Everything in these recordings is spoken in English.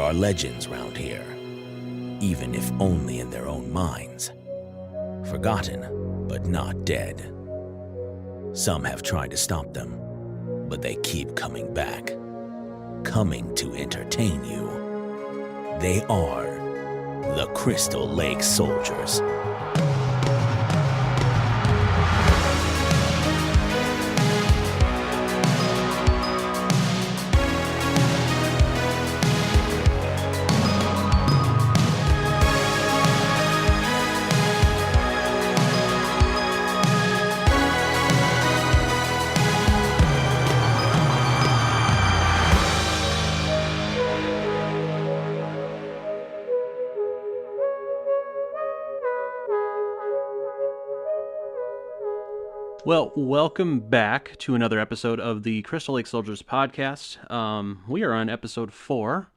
are legends round here, even if only in their own minds. Forgotten, but not dead. Some have tried to stop them, but they keep coming back, coming to entertain you. They are the Crystal Lake Soldiers. Well, welcome back to another episode of the Crystal Lake Soldiers podcast. We are on episode 4,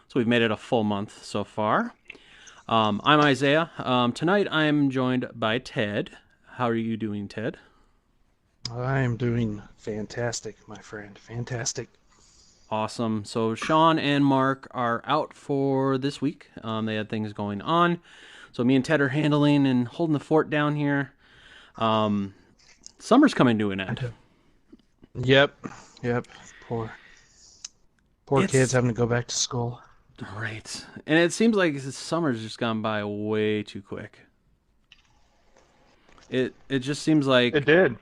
so we've made it a full month so far. I'm Isaiah. Tonight I'm joined by Ted. How are you doing, Ted? I am doing fantastic, my friend. Fantastic. Awesome. So Sean and Mark are out for this week. They had things going on. So me and Ted are handling and holding the fort down here. Summer's coming to an end. Yep. Poor kids having to go back to school. Right. And it seems like summer's just gone by way too quick. It just seems like... It did.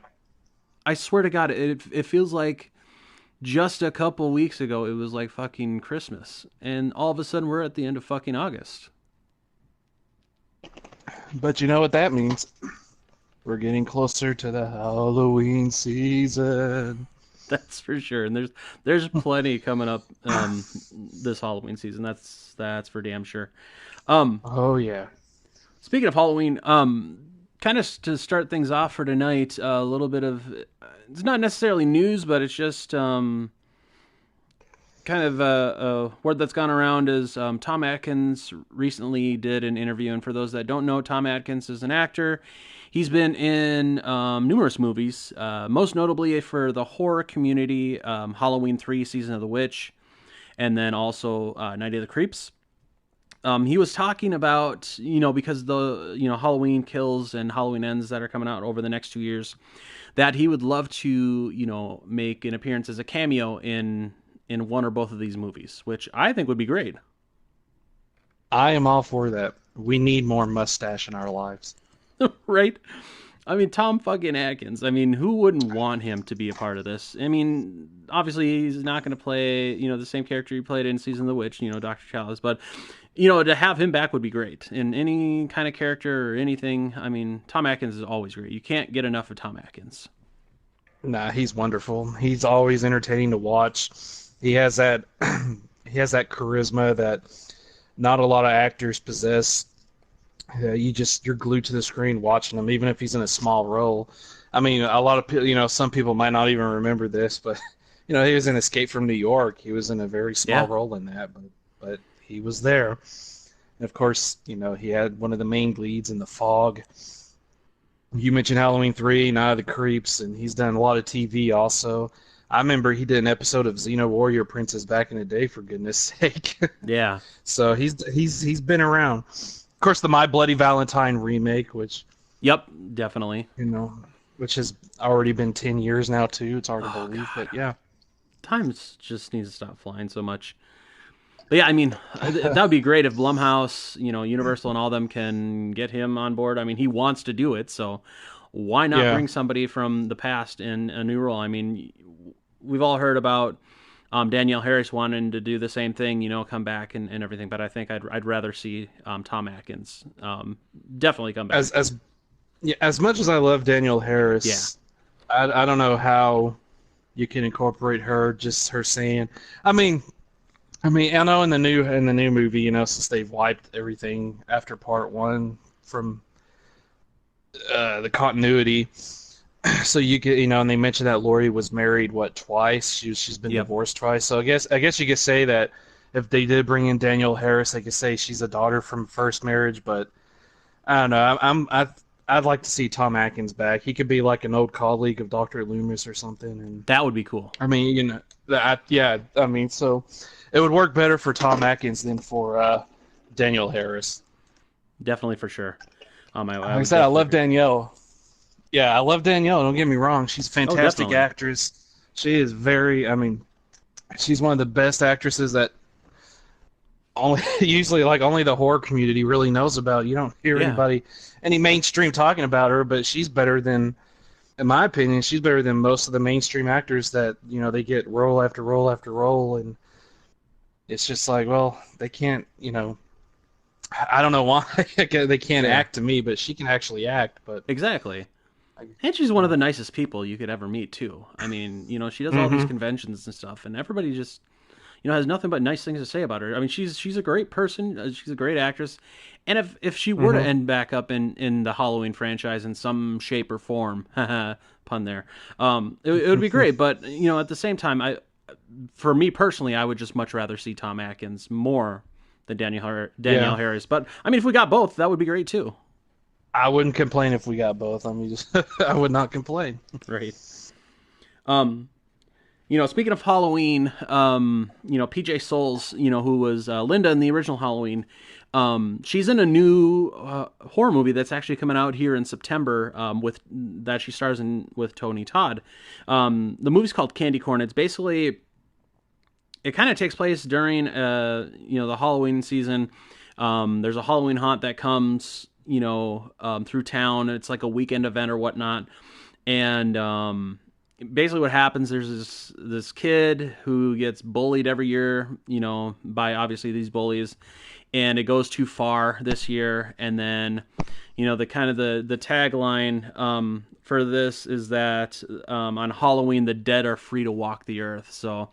I swear to God, it feels like just a couple weeks ago it was like fucking Christmas. And all of a sudden we're at the end of fucking August. But you know what that means? We're getting closer to the Halloween season. That's for sure. And there's plenty coming up this Halloween season. That's for damn sure. Oh yeah. Speaking of Halloween, kind of to start things off for tonight, a little bit of, it's not necessarily news, but it's just kind of a word that's gone around is Tom Atkins recently did an interview. And for those that don't know, Tom Atkins is an actor. He's been in numerous movies, most notably for the horror community, Halloween 3, Season of the Witch, and then also Night of the Creeps. He was talking about, because the, Halloween Kills and Halloween Ends that are coming out over the next 2 years, that he would love to, make an appearance as a cameo in one or both of these movies, which I think would be great. I am all for that. We need more mustache in our lives. Right? I mean, Tom fucking Atkins. I mean, who wouldn't want him to be a part of this? I mean, obviously he's not going to play, the same character he played in Season of the Witch, Dr. Chalice, but, to have him back would be great. In any kind of character or anything, I mean, Tom Atkins is always great. You can't get enough of Tom Atkins. Nah, he's wonderful. He's always entertaining to watch. He has that charisma that not a lot of actors possess. You're glued to the screen watching him, even if he's in a small role. I mean, a lot of people, some people might not even remember this, but he was in Escape from New York. He was in a very small role in that, but he was there. And of course, he had one of the main leads in The Fog. You mentioned Halloween 3, Night of the Creeps, and he's done a lot of TV also. I remember he did an episode of Xena Warrior Princess back in the day, for goodness sake. Yeah. So he's been around. Of course, the My Bloody Valentine remake, which... Yep, definitely. Which has already been 10 years now, too. It's hard to believe, God. but yeah. Time just needs to stop flying so much. But yeah, I mean, that would be great if Blumhouse, Universal and all them can get him on board. I mean, he wants to do it, so why not bring somebody from the past in a new role? I mean, we've all heard about Danielle Harris wanting to do the same thing, come back and everything. But I think I'd rather see Tom Atkins definitely come back. As much as I love Danielle Harris, I don't know how you can incorporate her. Just her saying, I mean, I know in the new movie, since they've wiped everything after part 1 from the continuity. So you get, and they mentioned that Laurie was married twice. She's been divorced twice. So I guess you could say that if they did bring in Danielle Harris, they could say she's a daughter from first marriage. But I don't know. I'd like to see Tom Atkins back. He could be like an old colleague of Dr. Loomis or something. And That would be cool. I mean, you know, yeah. I mean, so it would work better for Tom Atkins than for Danielle Harris. Definitely for sure. Like I said, I love Danielle. Yeah, I love Danielle. Don't get me wrong; she's a fantastic actress. She is very. I mean, she's one of the best actresses that only the horror community really knows about. You don't hear any mainstream talking about her, but she's better than, in my opinion, she's better than most of the mainstream actors that, you know, they get role after role after role, and it's just like, well, they can't, you know, I don't know why they can't act to me, but she can actually act. But exactly. And she's one of the nicest people you could ever meet too. I mean, you know, she does all these conventions and stuff, and everybody just, you know, has nothing but nice things to say about her. I mean, she's a great person. She's a great actress. And if she were to end back up in the Halloween franchise in some shape or form, pun there, it would be great. But, you know, at the same time, for me personally, I would just much rather see Tom Atkins more than Danielle Harris. But, I mean, if we got both, that would be great too. I wouldn't complain if we got both. I mean, I would not complain. Right. You know, speaking of Halloween, you know, PJ Souls, you know, who was Linda in the original Halloween, she's in a new horror movie that's actually coming out here in September that she stars in with Tony Todd. The movie's called Candy Corn. It's basically, it kind of takes place during, you know, the Halloween season. There's a Halloween haunt that comes, you know, through town. It's like a weekend event or whatnot. And basically what happens, there's this kid who gets bullied every year, you know, by obviously these bullies, and it goes too far this year. And then, you know, the kind of the tagline for this is that on Halloween the dead are free to walk the earth. So,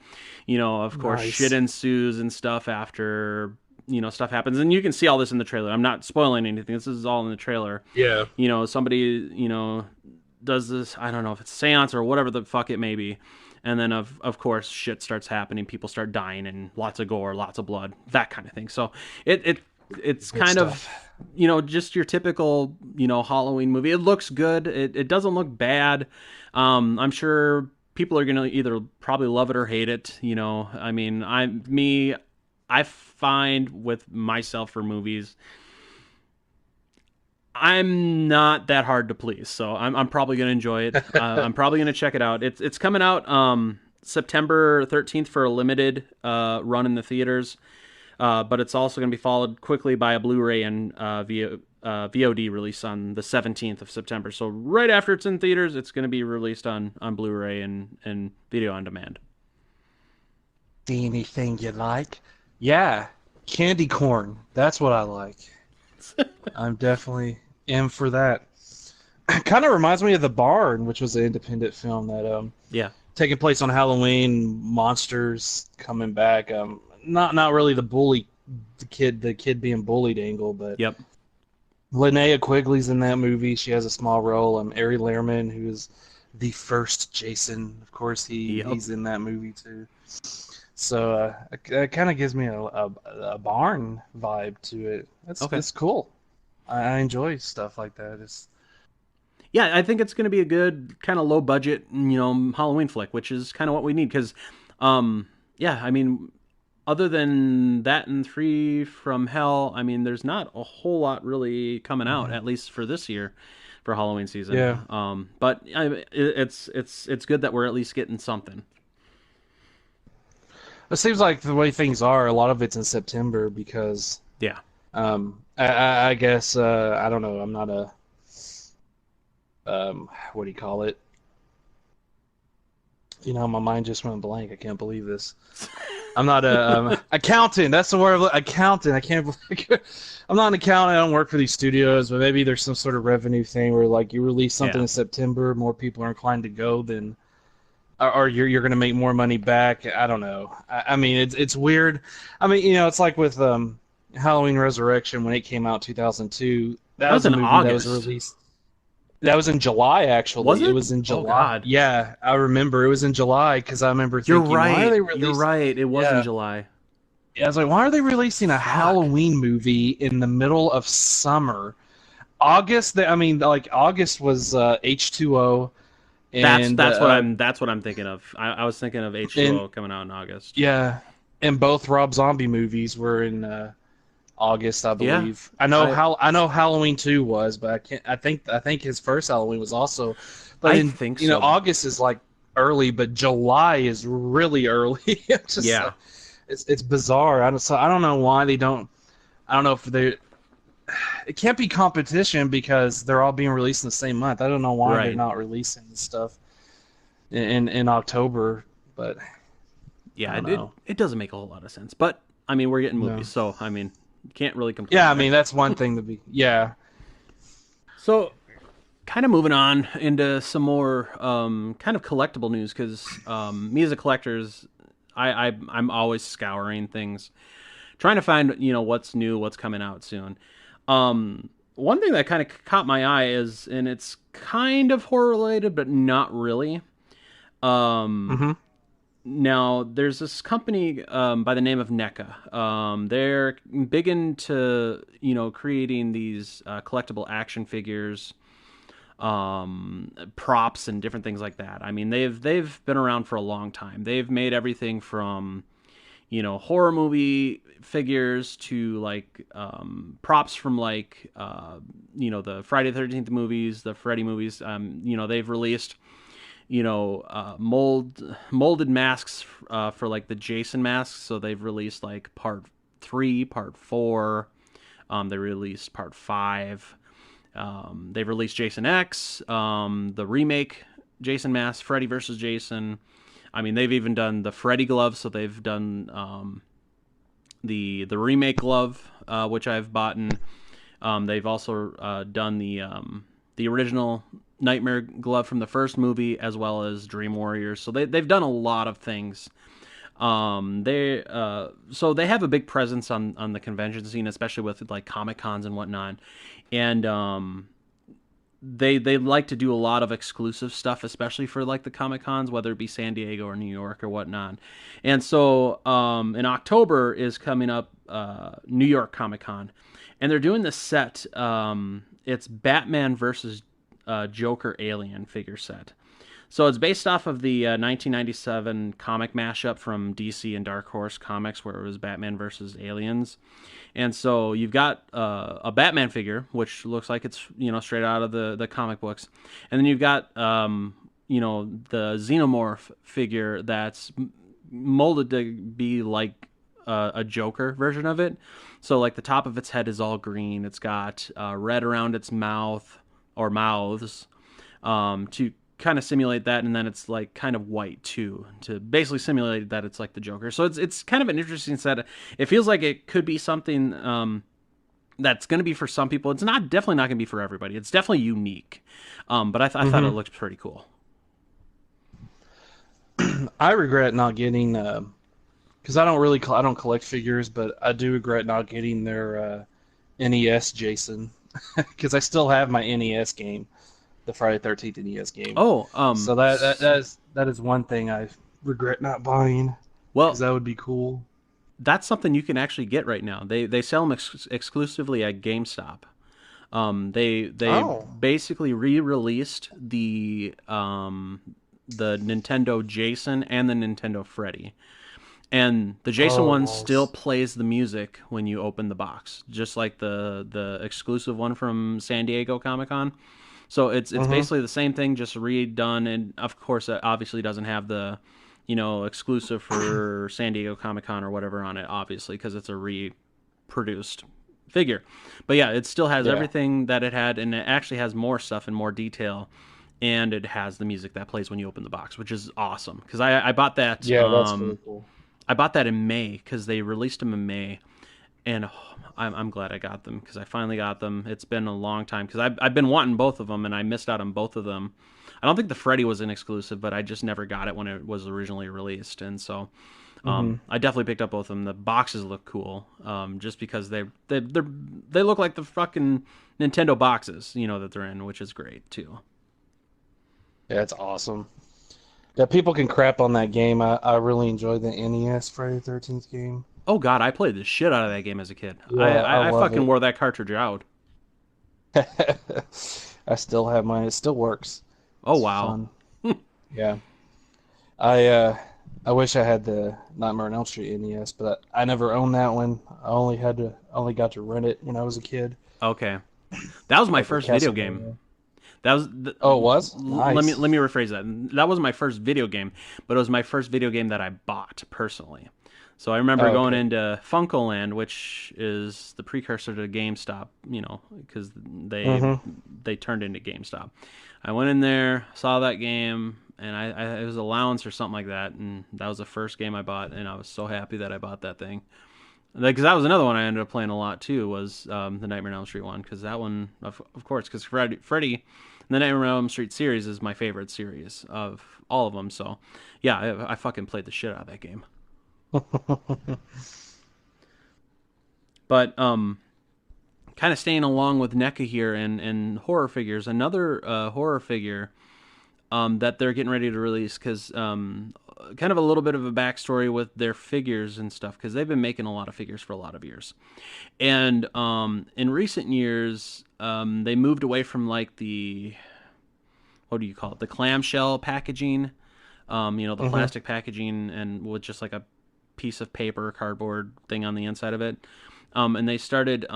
you know, of course, shit ensues and stuff after, you know, stuff happens, and you can see all this in the trailer. I'm not spoiling anything. This is all in the trailer. Yeah. You know, somebody, you know, does this, I don't know if it's a seance or whatever the fuck it may be. And then of course shit starts happening. People start dying and lots of gore, lots of blood, that kind of thing. So it's kind of, you know, just your typical, you know, Halloween movie. It looks good. It doesn't look bad. I'm sure people are going to either probably love it or hate it. You know, I mean, I find with myself for movies, I'm not that hard to please, so I'm probably going to enjoy it. I'm probably going to check it out. It's coming out September 13th for a limited run in the theaters, but it's also going to be followed quickly by a Blu-ray and VOD release on the 17th of September. So right after it's in theaters, it's going to be released on Blu-ray and video on demand. See anything you like? Yeah, candy corn. That's what I like. I'm definitely in for that. Kind of reminds me of The Barn, which was an independent film that taking place on Halloween, monsters coming back. Not really the kid being bullied angle, but yep. Linnea Quigley's in that movie. She has a small role. Ari Lehrman, who is the first Jason, of course, he's in that movie too. So it kind of gives me a Barn vibe to it. It's cool. I enjoy stuff like that. Yeah, I think it's going to be a good kind of low budget, you know, Halloween flick, which is kind of what we need. Because, yeah, I mean, other than that and 3 from Hell, I mean, there's not a whole lot really coming out, at least for this year, for Halloween season. Yeah. But it's good that we're at least getting something. It seems like the way things are, a lot of it's in September because I guess I don't know. I'm not a what do you call it? You know, my mind just went blank. I can't believe this. I'm not a accountant. That's the word. Accountant. I can't believe. I'm not an accountant. I don't work for these studios, but maybe there's some sort of revenue thing where, like, you release something in September, more people are inclined to go than. Or you're going to make more money back. I don't know. I mean, it's weird. I mean, you know, it's like with Halloween Resurrection when it came out 2002. That was a movie August. That was released. That was in July, actually. Was it? It was in July. Oh, God. Yeah, I remember. It was in July because I remember thinking, why are they releasing... You're right. It was in July. Yeah, I was like, why are they releasing a Halloween movie in the middle of summer? August. I mean, like August was H2O, and That's what I'm thinking of. I was thinking of and H2O coming out in August. yeah, and both Rob Zombie movies were in August, I Yeah, believe. I know Halloween 2 was, but I can't. I think his first Halloween was also. But I think you know, so. August is like early, but July is really early. It's just Yeah. it's bizarre. I don't know why they don't. I don't know if they. It can't be competition because they're all being released in the same month. I don't know why they're Right. not releasing this stuff in October, but Yeah, I don't know. it doesn't make a whole lot of sense. But I mean, we're getting No. movies, so I mean, you can't really complain. Yeah, I right? mean that's one thing to be. Yeah. So, kind of moving on into some more kind of collectible news because me as a collector, I'm always scouring things, trying to find what's new, what's coming out soon. One thing that kind of caught my eye is, and it's kind of horror related, but not really. Um, Hmm. Now there's this company by the name of NECA. They're big into creating these collectible action figures, props and different things like that. I mean, they've been around for a long time. They've made everything from horror movie figures to like props from like the Friday the 13th movies, the Freddy movies. They've released molded masks for like the Jason masks. So they've released like part 3, part 4. They released part 5. They've released Jason X, the remake Jason mask, Freddy versus Jason. I mean, they've even done the Freddy glove, so they've done the remake glove, which I've bought. They've also done the original Nightmare glove from the first movie, as well as Dream Warriors. So they've done a lot of things. So they have a big presence on the convention scene, especially with like Comic Cons and whatnot. And they like to do a lot of exclusive stuff, especially for like the Comic Cons, whether it be San Diego or New York or whatnot. And so in October is coming up New York Comic Con, and they're doing this set. It's Batman versus Joker Alien figure set. So it's based off of the 1997 comic mashup from DC and Dark Horse Comics, where it was Batman versus Aliens. And so you've got a Batman figure, which looks like it's straight out of the comic books, and then you've got the Xenomorph figure that's molded to be like a Joker version of it. So like the top of its head is all green. It's got red around its mouth or mouths to kind of simulate that, and then it's like kind of white too to basically simulate that it's like the Joker. So it's kind of an interesting set. It feels like it could be something that's going to be for some people. It's definitely not going to be for everybody. It's definitely unique, but I thought it looked pretty cool. I regret not getting because I don't collect figures, but I do regret not getting their NES Jason because I still have my NES game, the Friday 13th NES game. Oh, so that is one thing I regret not buying. Well, because that would be cool. That's something you can actually get right now. They sell them exclusively at GameStop. They basically re-released the Nintendo Jason and the Nintendo Freddy. And the Jason one still plays the music when you open the box, just like the exclusive one from San Diego Comic-Con. So it's basically the same thing, just redone, and of course it obviously doesn't have the exclusive for San Diego Comic-Con or whatever on it, obviously, because it's a reproduced figure. But yeah, it still has everything that it had, and it actually has more stuff and more detail, and it has the music that plays when you open the box, which is awesome. Because I bought that. Yeah, that's really cool. I bought that in May because they released them in May, and I'm glad I got them because I finally got them. It's been a long time because I've been wanting both of them, and I missed out on both of them. I don't think the Freddy was an exclusive, but I just never got it when it was originally released, and so I definitely picked up both of them. The boxes look cool, just because they look like the fucking Nintendo boxes, that they're in, which is great too. Yeah, it's awesome. Yeah, people can crap on that game. I really enjoyed the NES Friday the 13th game. Oh god, I played the shit out of that game as a kid. Yeah, I I love fucking it. wore that cartridge out. I still have mine. It still works. Oh It's wow. fun. Yeah. I uh I wish I had the Nightmare on Elm Street NES, but I never owned that one. I only got to rent it when I was a kid Okay. That was my over first video game. Castlevania. That was Oh, it was? let me Nice. let me rephrase that. That wasn't my first video game, but it was my first video game that I bought personally. So I remember Oh, going okay. into Funkoland, which is the precursor to GameStop, because Mm-hmm. they turned into GameStop. I went in there, saw that game, and it was allowance or something like that, and that was the first game I bought, and I was so happy that I bought that thing. Because that was another one I ended up playing a lot too, was the Nightmare on Elm Street one, because that one, of course, because Freddy, the Nightmare on Elm Street series is my favorite series of all of them. So, yeah, I fucking played the shit out of that game. But kind of staying along with NECA here and horror figures, another horror figure that they're getting ready to release, because kind of a little bit of a backstory with their figures and stuff, because they've been making a lot of figures for a lot of years. And in recent years, they moved away from like the, what do you call it, the clamshell packaging, the Mm-hmm. plastic packaging, and with just like a piece of paper, cardboard thing on the inside of it. And they started,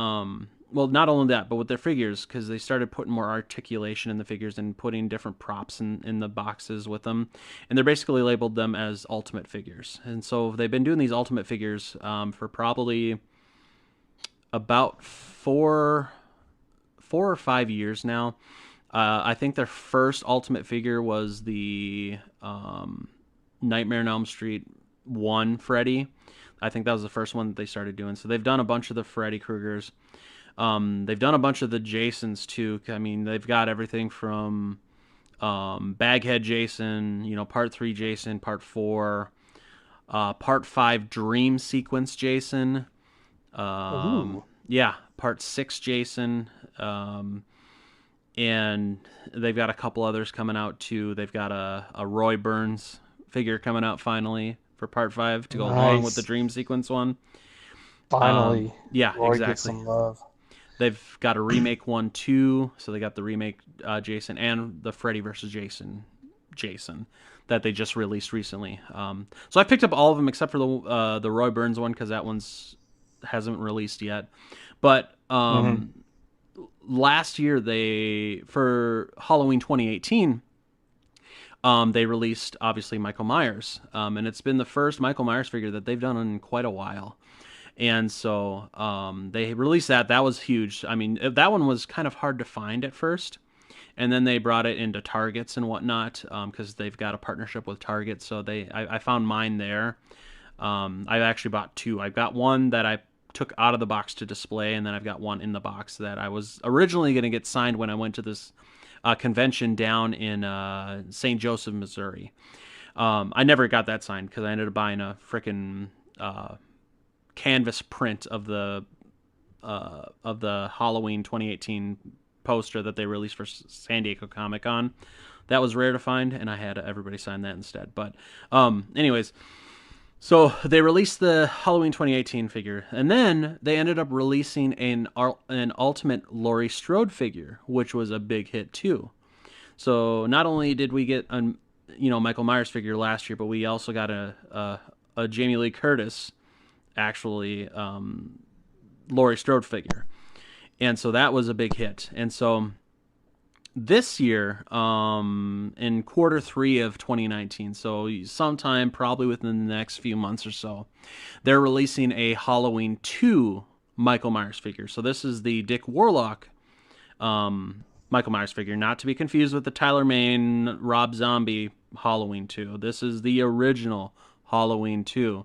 well, not only that, but with their figures, because they started putting more articulation in the figures and putting different props in the boxes with them. And they're basically labeled them as ultimate figures. And so they've been doing these ultimate figures for probably about four or 5 years now. I think their first ultimate figure was the Nightmare on Elm Street 1 Freddy. I think that was the first one that they started doing. So they've done a bunch of the Freddy Kruegers. They've done a bunch of the Jasons too. I mean, they've got everything from Baghead Jason, Part 3 Jason, Part 4, Part 5 Dream Sequence Jason. Ooh. Yeah, Part 6 Jason. And they've got a couple others coming out too. They've got a Roy Burns figure coming out finally for Part 5 to go along with the Nice. Dream Sequence one. Finally, Yeah, Roy gets exactly. some love. They've got a remake one too, so they got the remake Jason and the Freddy versus Jason that they just released recently. So I picked up all of them except for the Roy Burns one, because that one's hasn't released yet. But Mm-hmm. last year, they, for Halloween 2018, they released obviously Michael Myers, and it's been the first Michael Myers figure that they've done in quite a while. And so they released that. That was huge. I mean, that one was kind of hard to find at first, and then they brought it into Targets and whatnot, because they've got a partnership with Target. So I found mine there. I actually bought two. I got one that I took out of the box to display, and then I've got one in the box that I was originally going to get signed when I went to this convention down in St. Joseph, Missouri. I never got that signed because I ended up buying a freaking canvas print of the Halloween 2018 poster that they released for San Diego Comic Con. That was rare to find, and I had everybody sign that instead. But, anyways, so they released the Halloween 2018 figure, and then they ended up releasing an Ultimate Laurie Strode figure, which was a big hit too. So not only did we get a Michael Myers figure last year, but we also got a Jamie Lee Curtis actually Laurie Strode figure, and so that was a big hit. And so this year, in quarter 3 of 2019, so sometime probably within the next few months or so, they're releasing a Halloween 2 Michael Myers figure. So this is the Dick Warlock Michael Myers figure, not to be confused with the Tyler Mane Rob Zombie Halloween 2. This is the original Halloween 2.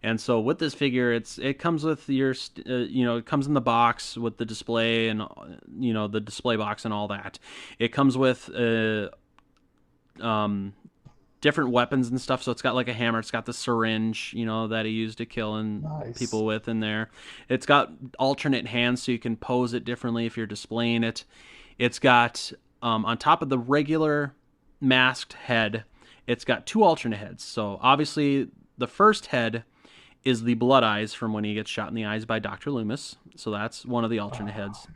And so with this figure, it comes with your, it comes in the box with the display and, the display box and all that. It comes with different weapons and stuff. So it's got like a hammer. It's got the syringe, that he used to kill Nice. people with in there. It's got alternate hands so you can pose it differently if you're displaying it. It's got, on top of the regular masked head, it's got 2 alternate heads. So obviously the first head is the blood eyes from when he gets shot in the eyes by Dr. Loomis. So that's one of the alternate heads.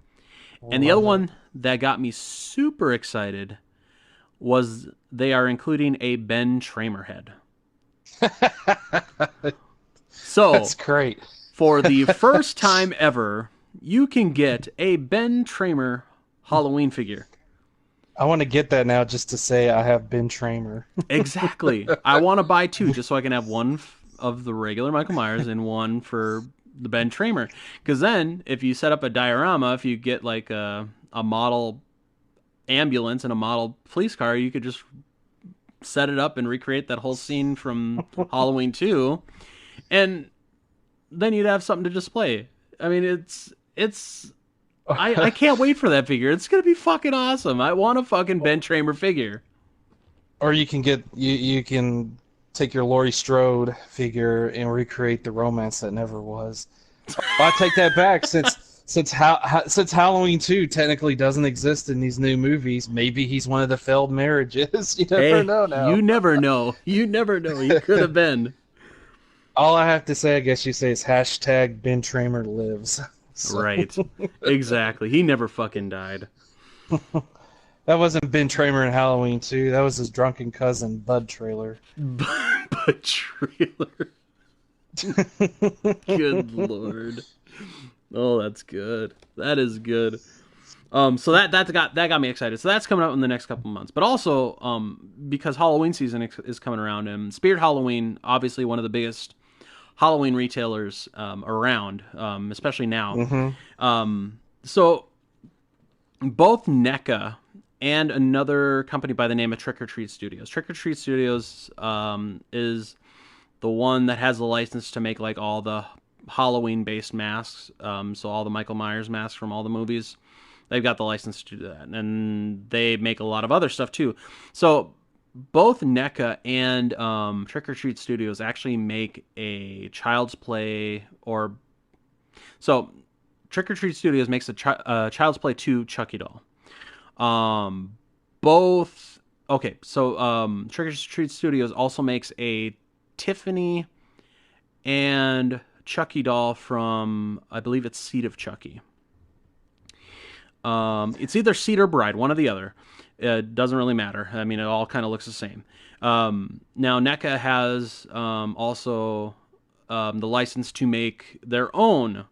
And the other Love one that got me super excited was they are including a Ben Tramer head. it. So, That's great. for the first time ever, you can get a Ben Tramer Halloween figure. I want to get that now just to say I have Ben Tramer. Exactly. I want to buy two just so I can have one of the regular Michael Myers and one for the Ben Tramer. Because then, if you set up a diorama, if you get like a model ambulance and a model police car, you could just set it up and recreate that whole scene from Halloween 2. And then you'd have something to display. I mean, it's I can't wait for that figure. It's gonna be fucking awesome. I want a fucking Ben Tramer figure. Or you can get you can take your Laurie Strode figure and recreate the romance that never was. I take that back since Halloween 2 technically doesn't exist in these new movies. Maybe he's one of the failed marriages. You never know now. You never know. You never know. He could have been. All I have to say, I guess you say, is hashtag Ben Tramer lives. So, Right. Exactly. He never fucking died. that wasn't Ben Tramer in Halloween 2. That was his drunken cousin, Bud Trailer. But trailer. Good lord. Oh, that's good. That is good. So that got me excited. So that's coming out in the next couple of months. But also, because Halloween season is coming around, and Spirit Halloween, obviously one of the biggest Halloween retailers around, especially now. Mm-hmm. So both NECA and another company by the name of Trick or Treat Studios. Trick or Treat Studios is the one that has the license to make like all the Halloween-based masks. So all the Michael Myers masks from all the movies, they've got the license to do that, and they make a lot of other stuff too. So both NECA and Trick or Treat Studios actually make a Child's Play so Trick or Treat Studios makes a Child's Play 2 Chucky doll. Trick or Treat Studios also makes a Tiffany and Chucky doll from, I believe it's Seed of Chucky. It's either Seed or Bride, one or the other. It doesn't really matter. I mean, it all kind of looks the same. Now, NECA has also the license to make their own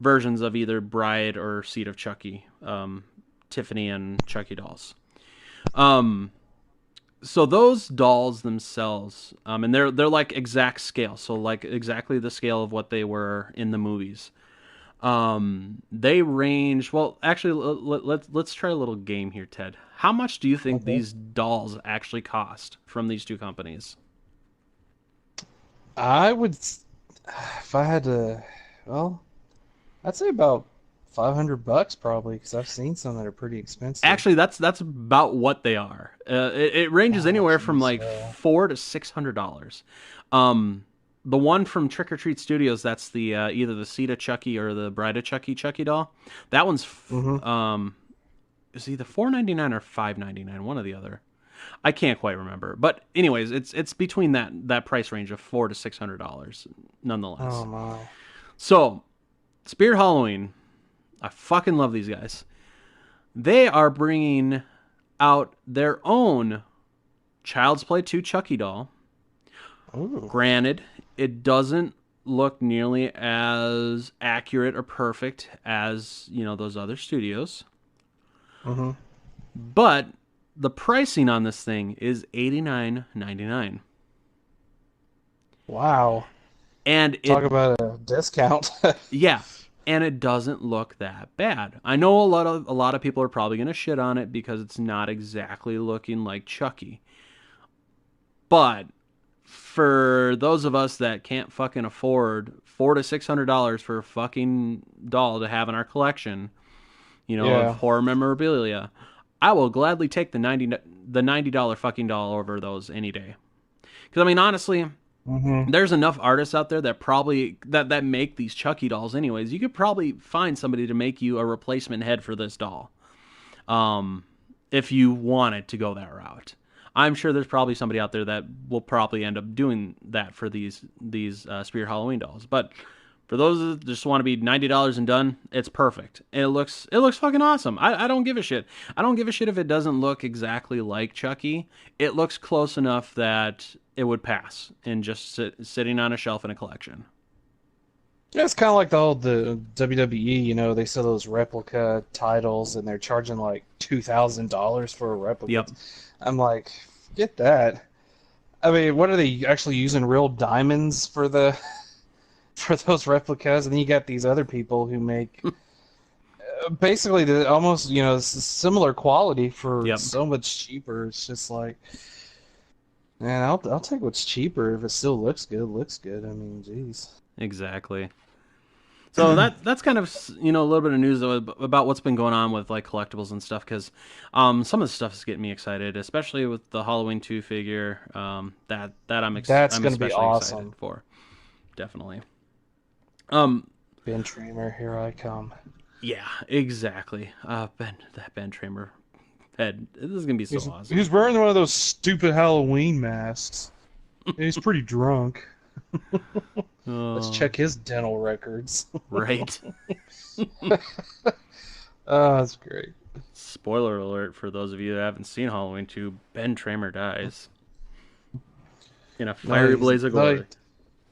versions of either Bride or Seed of Chucky, Tiffany and Chucky dolls. So those dolls themselves, and they're like exact scale, so like exactly the scale of what they were in the movies. They range. Well, actually, let's try a little game here, Ted. How much do you think these dolls actually cost from these two companies? I would, if I had to, well, I'd say about $500 probably, because I've seen some that are pretty expensive. Actually, that's about what they are. It ranges anywhere from like $400 to $600. The one from Trick or Treat Studios, that's the either the Seed of Chucky or the Bride of Chucky doll. That one's is either $4.99 or $5.99, one or the other. I can't quite remember, but anyways, it's between that price range of $400 to $600, nonetheless. Oh my! So, Spirit Halloween, I fucking love these guys. They are bringing out their own Child's Play 2 Chucky doll. Ooh. Granted, it doesn't look nearly as accurate or perfect as, those other studios. Mm-hmm. But the pricing on this thing is $89.99. Wow! And Talk about a discount. yeah, and it doesn't look that bad. I know a lot of people are probably going to shit on it because it's not exactly looking like Chucky. But for those of us that can't fucking afford $400 to $600 for a fucking doll to have in our collection, of horror memorabilia, I will gladly take the $90 fucking doll over those any day. Because I mean, honestly, there's enough artists out there that probably that make these Chucky dolls. Anyways, you could probably find somebody to make you a replacement head for this doll, if you wanted to go that route. I'm sure there's probably somebody out there that will probably end up doing that for these Spirit Halloween dolls. But For those that just want to be $90 and done, it's perfect. It looks fucking awesome. I don't give a shit. I don't give a shit if it doesn't look exactly like Chucky. It looks close enough that it would pass and just sitting on a shelf in a collection. Yeah, it's kind of like the WWE. You know, they sell those replica titles, and they're charging like $2,000 for a replica. Yep. I'm like, get that. I mean, what are they actually using real diamonds for the for those replicas? And then you got these other people who make basically the almost similar quality for so much cheaper. It's just like, man, I'll take what's cheaper if it still looks good. Looks good. I mean, geez. Exactly. So that's kind of a little bit of news though, about what's been going on with like collectibles and stuff, because some of the stuff is getting me excited, especially with the Halloween 2 figure. That I'm especially be awesome. Excited for. Definitely. Ben Tramer, here I come. Yeah, exactly. Ben Tramer head. This is gonna be so awesome. He's wearing one of those stupid Halloween masks. He's pretty drunk. Let's check his dental records. Right. Oh, that's great. Spoiler alert for those of you that haven't seen Halloween 2, Ben Tramer dies in a fiery blaze of glory.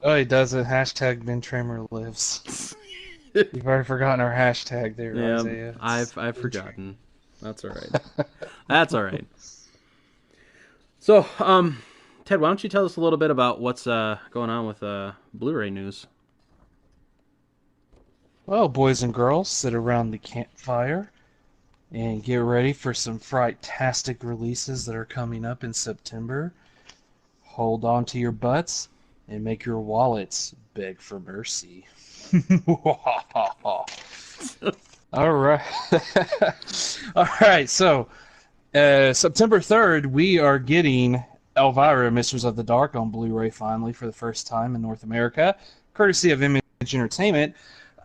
Oh, he doesn't. Hashtag Ben Tramer lives. You've already forgotten our hashtag there, yeah, Isaiah. I've forgotten. That's all right. That's all right. So, Ted, why don't you tell us a little bit about what's going on with Blu-ray news? Well, boys and girls, sit around the campfire and get ready for some fright-tastic releases that are coming up in September. Hold on to your butts and make your wallets beg for mercy. All right. All right, so September 3rd, we are getting Elvira, Mistress of the Dark on Blu-ray finally for the first time in North America, courtesy of Image Entertainment.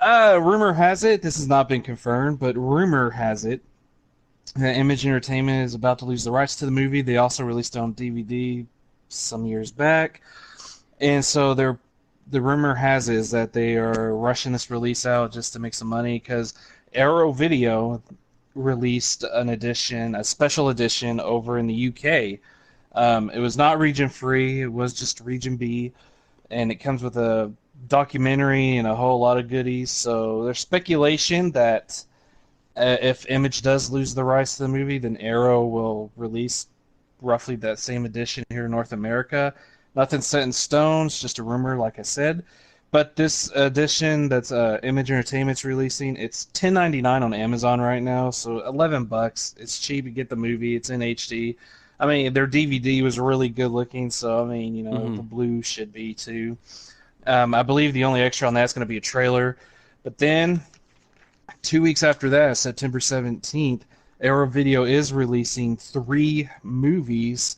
Rumor has it, this has not been confirmed, but rumor has it that Image Entertainment is about to lose the rights to the movie. They also released it on DVD some years back. And so the rumor has it is that they are rushing this release out just to make some money, because Arrow Video released a special edition over in the UK. It was not region free, it was just region B, and it comes with a documentary and a whole lot of goodies. So there's speculation that if Image does lose the rights to the movie, then Arrow will release roughly that same edition here in North America. Nothing set in stone, it's just a rumor, like I said. But this edition that's Image Entertainment's releasing, it's $10.99 on Amazon right now, so $11. It's cheap to get the movie. It's in HD. I mean, their DVD was really good looking, so I mean, the blue should be too. I believe the only extra on that's going to be a trailer. But then, 2 weeks after that, September 17th, Arrow Video is releasing 3 movies.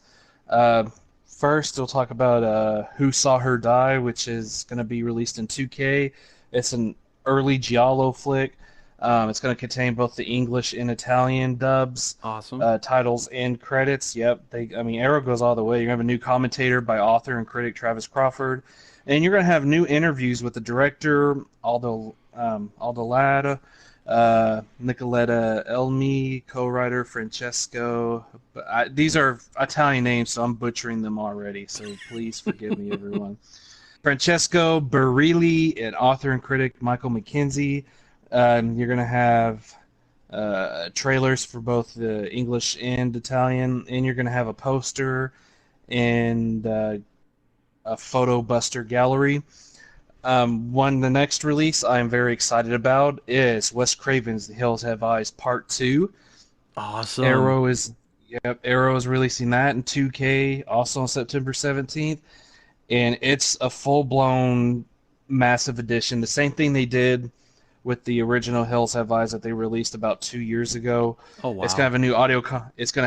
First, we'll talk about Who Saw Her Die, which is going to be released in 2K. It's an early Giallo flick. It's going to contain both the English and Italian dubs, awesome titles and credits. Yep, Arrow goes all the way. You're going to have a new commentator by author and critic Travis Crawford, and you're going to have new interviews with the director Aldo Lara, Nicoletta Elmi, co-writer Francesco. These are Italian names, so I'm butchering them already, so please forgive me, everyone. Francesco Barilli and author and critic Michael McKenzie. You're going to have trailers for both the English and Italian, and you're going to have a poster and a photo buster gallery. The next release I am very excited about is Wes Craven's The Hills Have Eyes Part 2. Awesome. Arrow is releasing that in 2K also on September 17th, and it's a full-blown massive edition. The same thing they did with the original Hills Have Eyes that they released about 2 years ago. Oh wow! It's going to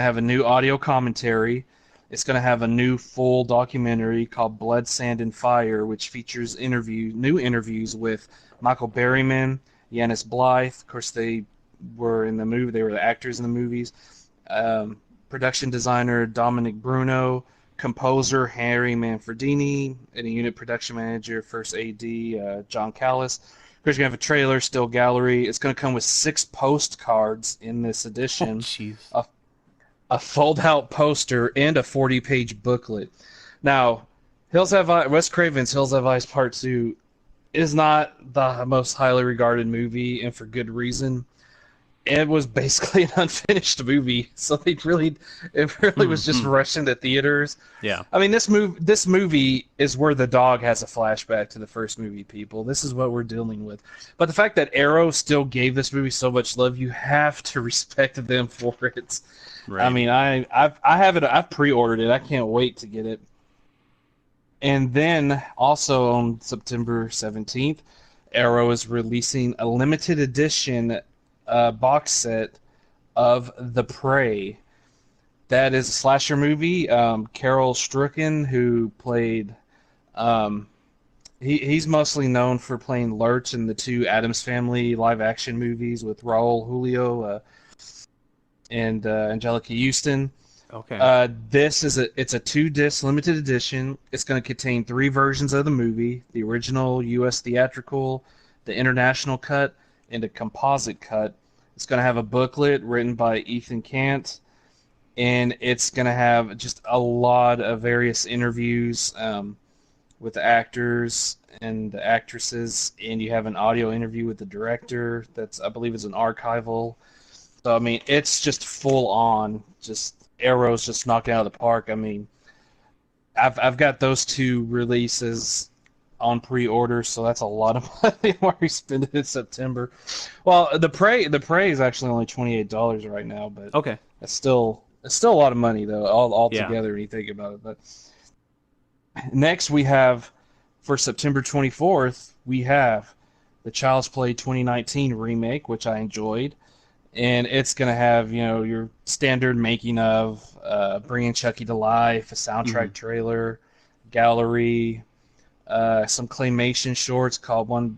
have a new audio commentary. It's going to have a new full documentary called Blood, Sand, and Fire, which features new interviews with Michael Berryman, Yanis Blythe. Of course, they were in the movie. They were the actors in the movies. Production designer Dominic Bruno, composer Harry Manfredini, and a unit production manager, first AD John Callis. Of course, you're going to have a trailer, still gallery. It's going to come with 6 postcards in this Oh, edition, jeez. a fold-out poster, and a 40-page booklet. Now, Wes Craven's Hills Have Eyes Part 2 is not the most highly regarded movie, and for good reason. It was basically an unfinished movie, so it really was just rushed into theaters. Yeah. I mean, this movie is where the dog has a flashback to the first movie, people. This is what we're dealing with. But the fact that Arrow still gave this movie so much love, you have to respect them for it. Right. I mean, I have it. I've pre-ordered it. I can't wait to get it. And then also on September 17th, Arrow is releasing a limited edition box set of The Prey. That is a slasher movie. Carol Strucken, who played, he's mostly known for playing Lurch in the 2 Addams Family live-action movies with Raul Julio and Angelica Houston. Okay. It's a 2-disc limited edition. It's going to contain 3 versions of the movie: the original U.S. theatrical, the international cut, and a composite cut. It's going to have a booklet written by Ethan Cant, and it's going to have just a lot of various interviews with the actors and the actresses, and you have an audio interview with the director that's, I believe, is an archival. So, I mean, it's just full on, just Arrow's just knocking out of the park. I mean, I've got those 2 releases on pre-order, so that's a lot of money I'm already spending in September. Well, the Prey is actually only $28 right now, but Okay. it's still a lot of money though, all Yeah. together when you think about it. But next we have, for September 24th, we have the Child's Play 2019 remake, which I enjoyed. And it's going to have, your standard making of, bringing Chucky to life, a soundtrack trailer, gallery, some claymation shorts called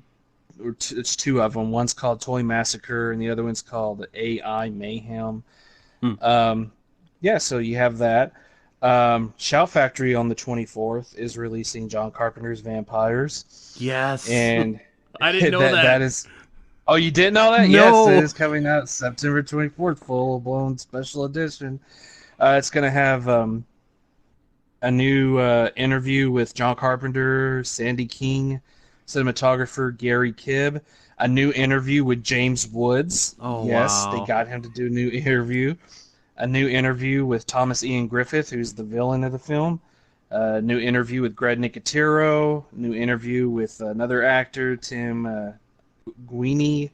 it's 2 of them. One's called Toy Massacre, and the other one's called AI Mayhem. So you have that. Shout Factory on the 24th is releasing John Carpenter's Vampires. Yes. And I didn't know that. That is... Oh, you didn't know that? No. Yes, it is coming out September 24th, full-blown special edition. It's going to have a new interview with John Carpenter, Sandy King, cinematographer Gary Kibb, a new interview with James Woods. Oh, yes, wow. they got him to do a new interview. A new interview with Thomas Ian Griffith, who's the villain of the film. A new interview with Greg Nicotero. New interview with another actor, Tim Guini.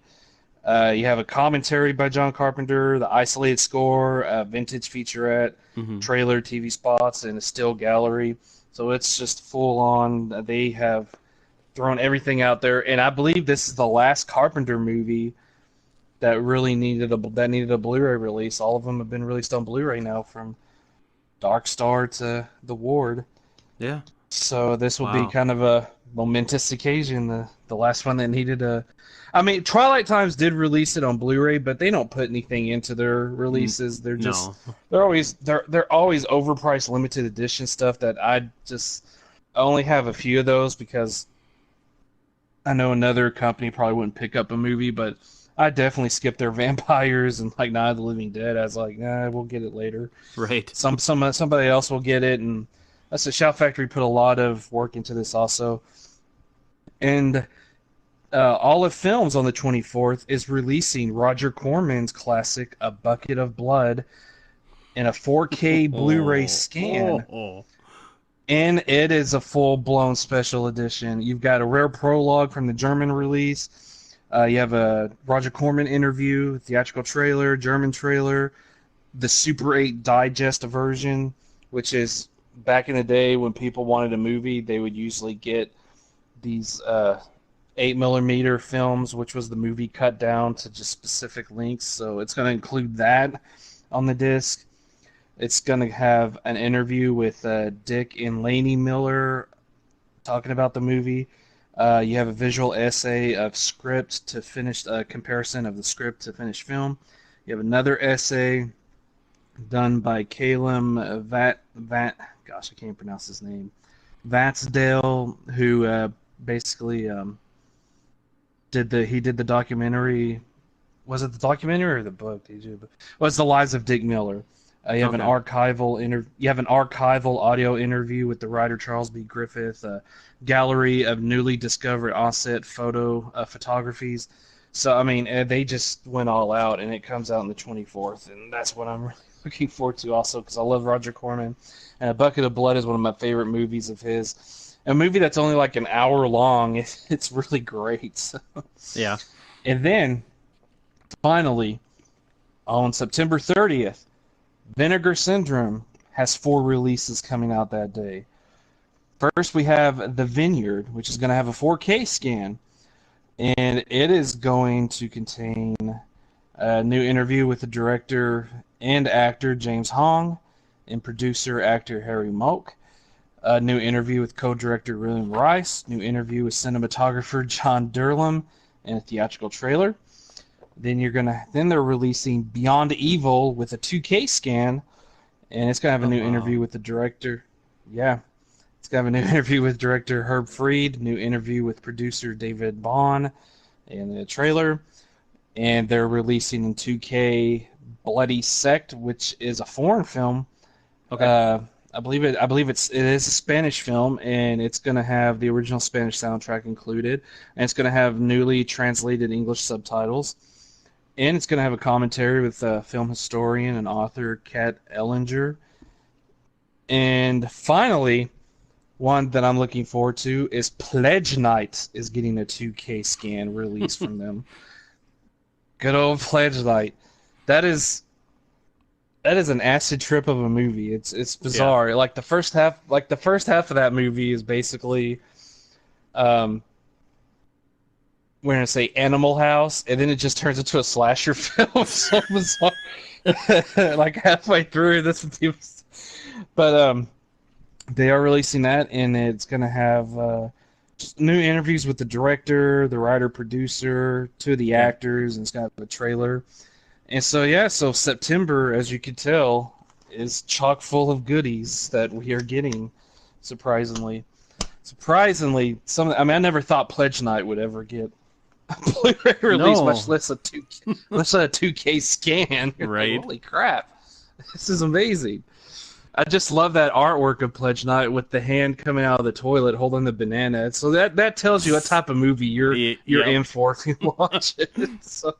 You have a commentary by John Carpenter, the isolated score, a vintage featurette, trailer, TV spots, and a still gallery. So it's just full on. They have thrown everything out there, and I believe this is the last Carpenter movie that really needed a Blu-ray release. All of them have been released on Blu-ray now, from Dark Star to The Ward. Yeah. So this will Wow. be kind of a momentous occasion, the last one that needed a... I mean, Twilight Times did release it on Blu-ray, but they don't put anything into their releases. They're just they're always overpriced limited edition stuff that I only have a few of those because I know another company probably wouldn't pick up a movie, but I definitely skipped their Vampires and like Night of the Living Dead. I was like, nah, we'll get it later. Right. Somebody else will get it, and that's a Shout Factory put a lot of work into this also. And Olive Films on the 24th is releasing Roger Corman's classic A Bucket of Blood in a 4K Blu-ray scan. And it is a full-blown special edition. You've got a rare prologue from the German release. You have a Roger Corman interview, theatrical trailer, German trailer, the Super 8 digest version, which is back in the day when people wanted a movie, they would usually get these 8mm films, which was the movie cut down to just specific lengths. So it's going to include that on the disc. It's going to have an interview with Dick and Laney Miller talking about the movie. You have a visual essay of script to finished comparison of the script to finished film. You have another essay done by Calum gosh, I can't pronounce his name. Vatsdale, who basically did the documentary. Was it the documentary or the book? Well, it's The Lives of Dick Miller. You have an archival audio interview with the writer Charles B. Griffith, a gallery of newly discovered offset photographies. So I mean, they just went all out, and it comes out on the 24th, and that's what I'm really looking forward to also because I love Roger Corman. And A Bucket of Blood is one of my favorite movies of his. A movie that's only like an hour long. It's really great. Yeah. And then, finally, on September 30th, Vinegar Syndrome has 4 releases coming out that day. First, we have The Vineyard, which is going to have a 4K scan. And it is going to contain a new interview with the director and actor James Hong and producer-actor Harry Moak. A new interview with co-director William Rice. New interview with cinematographer John Durlam and a theatrical trailer. Then they're releasing Beyond Evil with a 2K scan, and it's gonna have a new interview with the director. Yeah, it's gonna have a new interview with director Herb Fried, new interview with producer David Bond, and the trailer. And they're releasing in 2K Bloody Sect, which is a foreign film. Okay. I believe it is a Spanish film, and it's gonna have the original Spanish soundtrack included, and it's gonna have newly translated English subtitles. And it's going to have a commentary with film historian and author Kat Ellinger. And finally, one that I'm looking forward to is Pledge Night is getting a 2K scan release from them. Good old Pledge Night. That is an acid trip of a movie. It's bizarre. Yeah. Like the first half of that movie is basically we're going to say Animal House, and then it just turns into a slasher film. So bizarre. Like halfway through, that's what people... But they are releasing that, and it's going to have new interviews with the director, the writer, producer, 2 of the actors, and it's got a trailer. And so September, as you can tell, is chock full of goodies that we are getting, surprisingly. I never thought Pledge Night would ever get a Blu-ray release, much less a 2K scan. Right. Like, holy crap. This is amazing. I just love that artwork of Pledge Night with the hand coming out of the toilet holding the banana. So that tells you what type of movie you're in for if you watch it. So,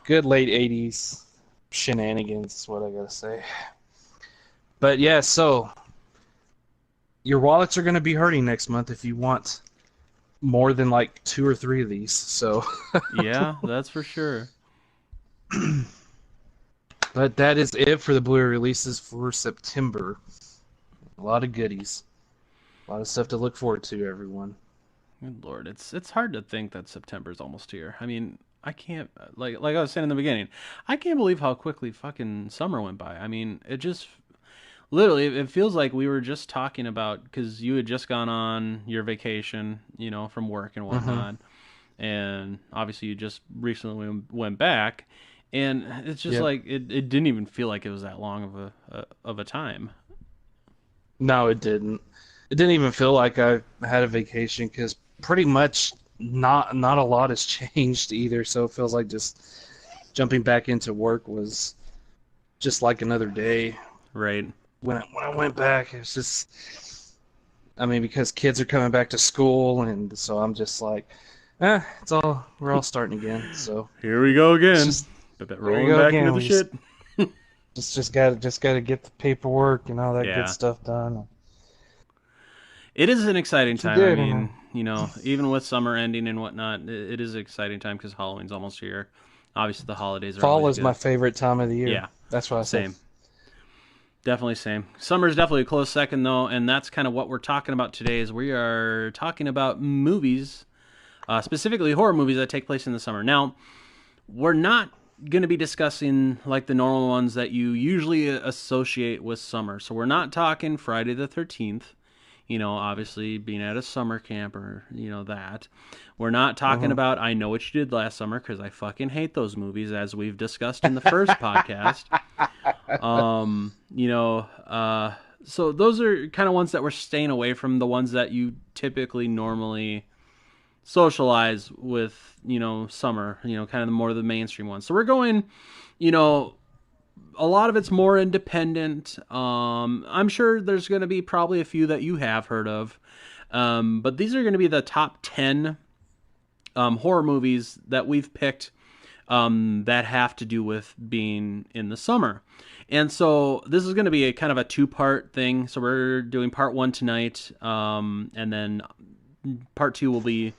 good late 80s shenanigans is what I gotta say. But yeah, so your wallets are going to be hurting next month if you want more than like 2 or 3 of these. So yeah, that's for sure. But that is it for the Blu-ray releases for September. A lot of goodies. A lot of stuff to look forward to, everyone. Good Lord, it's hard to think that September's almost here. I mean, I can't, like I was saying in the beginning, I can't believe how quickly fucking summer went by. I mean, it just... Literally, it feels like we were just talking about, because you had just gone on your vacation, from work and whatnot, and obviously you just recently went back, and it's just like it didn't even feel like it was that long of a time. No, it didn't. It didn't even feel like I had a vacation because pretty much not a lot has changed either. So it feels like just jumping back into work was just like another day. Right. When I went back, it was just, because kids are coming back to school, and so I'm just like, we're all starting again. So here we go again. Rolling back into the shit. Just gotta get the paperwork and all that good stuff done. It is an exciting time. Even with summer ending and whatnot, it is an exciting time because Halloween's almost here. Obviously, the holidays are Fall is good. my favorite time of the year. Yeah, that's what I say. Same. Definitely same. Summer's definitely a close second, though, and that's kind of what we're talking about today. Is we are talking about movies, specifically horror movies that take place in the summer. Now, we're not going to be discussing like the normal ones that you usually associate with summer. So we're not talking Friday the 13th, obviously being at a summer camp or, that. We're not talking about I Know What You Did Last Summer, because I fucking hate those movies, as we've discussed in the first podcast. You know, so those are kind of ones that we're staying away from, the ones that you typically normally socialize with, you know, summer, you know, kind of the more the mainstream ones. So we're going, you know, a lot of it's more independent. I'm sure there's going to be probably a few that you have heard of. But these are going to be the top 10 horror movies that we've picked that have to do with being in the summer. And so this is going to be a kind of a two-part thing. So we're doing part one tonight, and then part two will be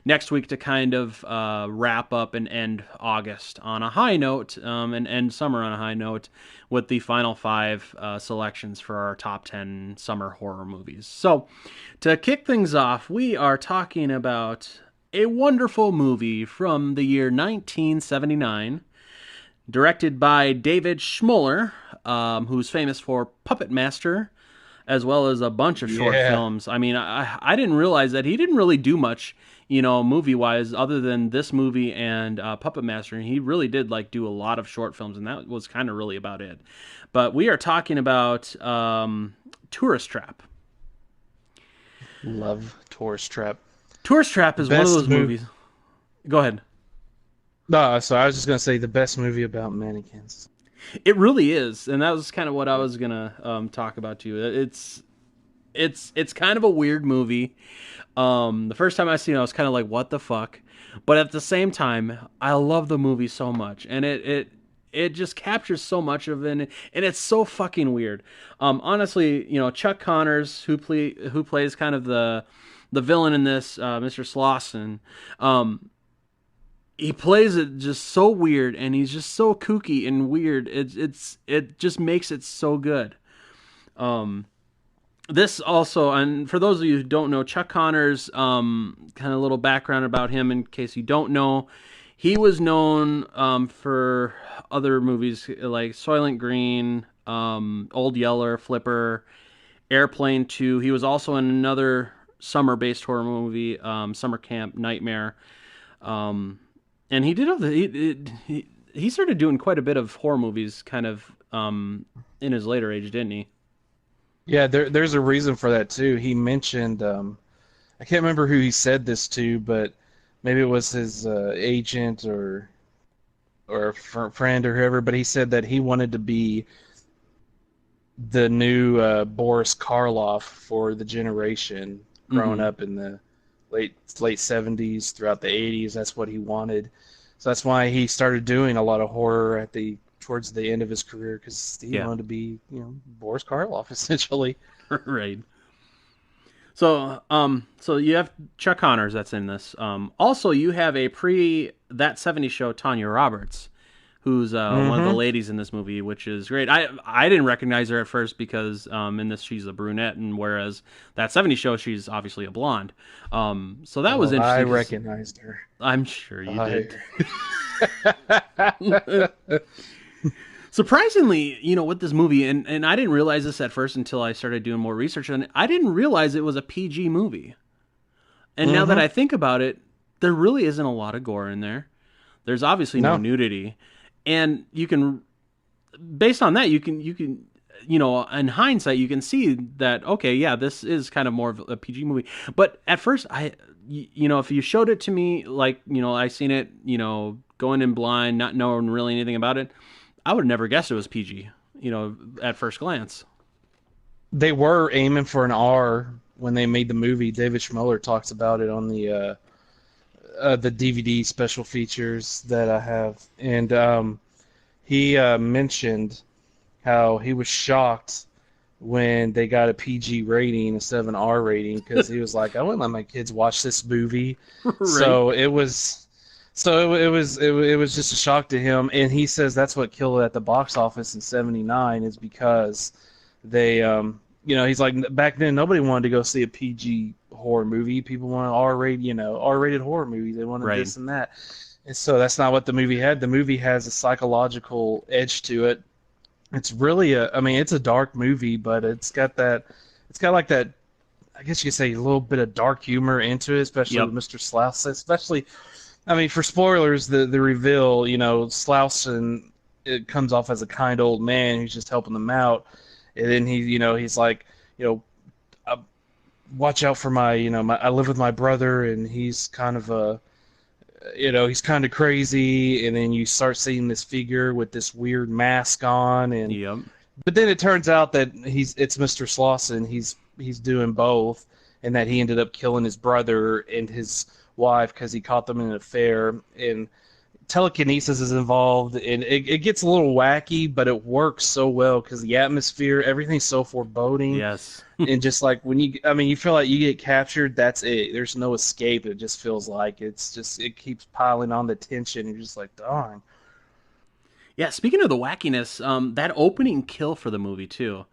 next week to kind of wrap up and end August on a high note, and end summer on a high note with the final 5 selections for our top 10 summer horror movies. So to kick things off, we are talking about a wonderful movie from the year 1979, directed by David Schmoller, who's famous for Puppet Master, as well as a bunch of short films. I mean, I didn't realize that he didn't really do much, you know, movie-wise, other than this movie and Puppet Master. And he really did, like, do a lot of short films, and that was kind of really about it. But we are talking about Tourist Trap. Love Tourist Trap. Tourist Trap is one of those movies. Go ahead. No, so I was just gonna say the best movie about mannequins. It really is, and that was kind of what I was gonna talk about too. It's kind of a weird movie. The first time I seen it, I was kind of like, "What the fuck?" But at the same time, I love the movie so much, and it just captures so much of it, and it's so fucking weird. Honestly, you know, Chuck Connors, who plays kind of the villain in this, Mr. Slauson, he plays it just so weird, and he's just so kooky and weird. It just makes it so good. This also, and for those of you who don't know, Chuck Connors, kind of a little background about him in case you don't know, he was known for other movies like Soylent Green, Old Yeller, Flipper, Airplane 2. He was also in another summer-based horror movie, Summer Camp Nightmare. And he did he started doing quite a bit of horror movies kind of in his later age, didn't he? Yeah, there's a reason for that too. He mentioned, I can't remember who he said this to, but maybe it was his agent or a friend or whoever, but he said that he wanted to be the new Boris Karloff for the generation growing up in the late 70s throughout the 80s. That's what he wanted. So that's why he started doing a lot of horror towards the end of his career, because he wanted to be, you know, Boris Karloff essentially. Right. So, so you have Chuck Connors that's in this. Also, you have a That 70s Show Tanya Roberts, who's one of the ladies in this movie, which is great. I didn't recognize her at first because in this she's a brunette, and whereas That 70s Show she's obviously a blonde. So that was interesting. I recognized her. I'm sure you did. Surprisingly, you know, with this movie, and I didn't realize this at first until I started doing more research on it, I didn't realize it was a PG movie. And now that I think about it, there really isn't a lot of gore in there. There's obviously no nudity. And you can, based on that, you can, you know, in hindsight, you can see that, okay, yeah, this is kind of more of a PG movie. But at first, you know, if you showed it to me, like, you know, I seen it, you know, going in blind, not knowing really anything about it, I would have never guessed it was PG, you know, at first glance. They were aiming for an R when they made the movie. David Schmoller talks about it on the DVD special features that I have. And he mentioned how he was shocked when they got a PG rating instead of an R rating, because he was like, I wouldn't let my kids watch this movie. Right. So it was just a shock to him, and he says that's what killed it at the box office in '79 is because they, you know, he's like, back then nobody wanted to go see a PG horror movie. People wanted R-rated horror movies. They wanted this and that, and so that's not what the movie had. The movie has a psychological edge to it. It's really it's a dark movie, but it's got like that, I guess you could say, a little bit of dark humor into it, especially with Mr. Slouse, especially. I mean, for spoilers, the reveal, you know, Slauson it comes off as a kind old man who's just helping them out, and then he's like, you know, watch out for my, I live with my brother, and he's kind of a, he's kind of crazy, and then you start seeing this figure with this weird mask on, and Yep. but then it turns out that it's Mr. Slauson. He's doing both, and that he ended up killing his brother and his wife because he caught them in an affair, and telekinesis is involved, and it gets a little wacky, but it works so well because the atmosphere, everything's so foreboding. Yes. And just like you feel like you get captured, that's it. There's no escape. It just feels like it keeps piling on the tension. You're just like, darn. Yeah, speaking of the wackiness, that opening kill for the movie too.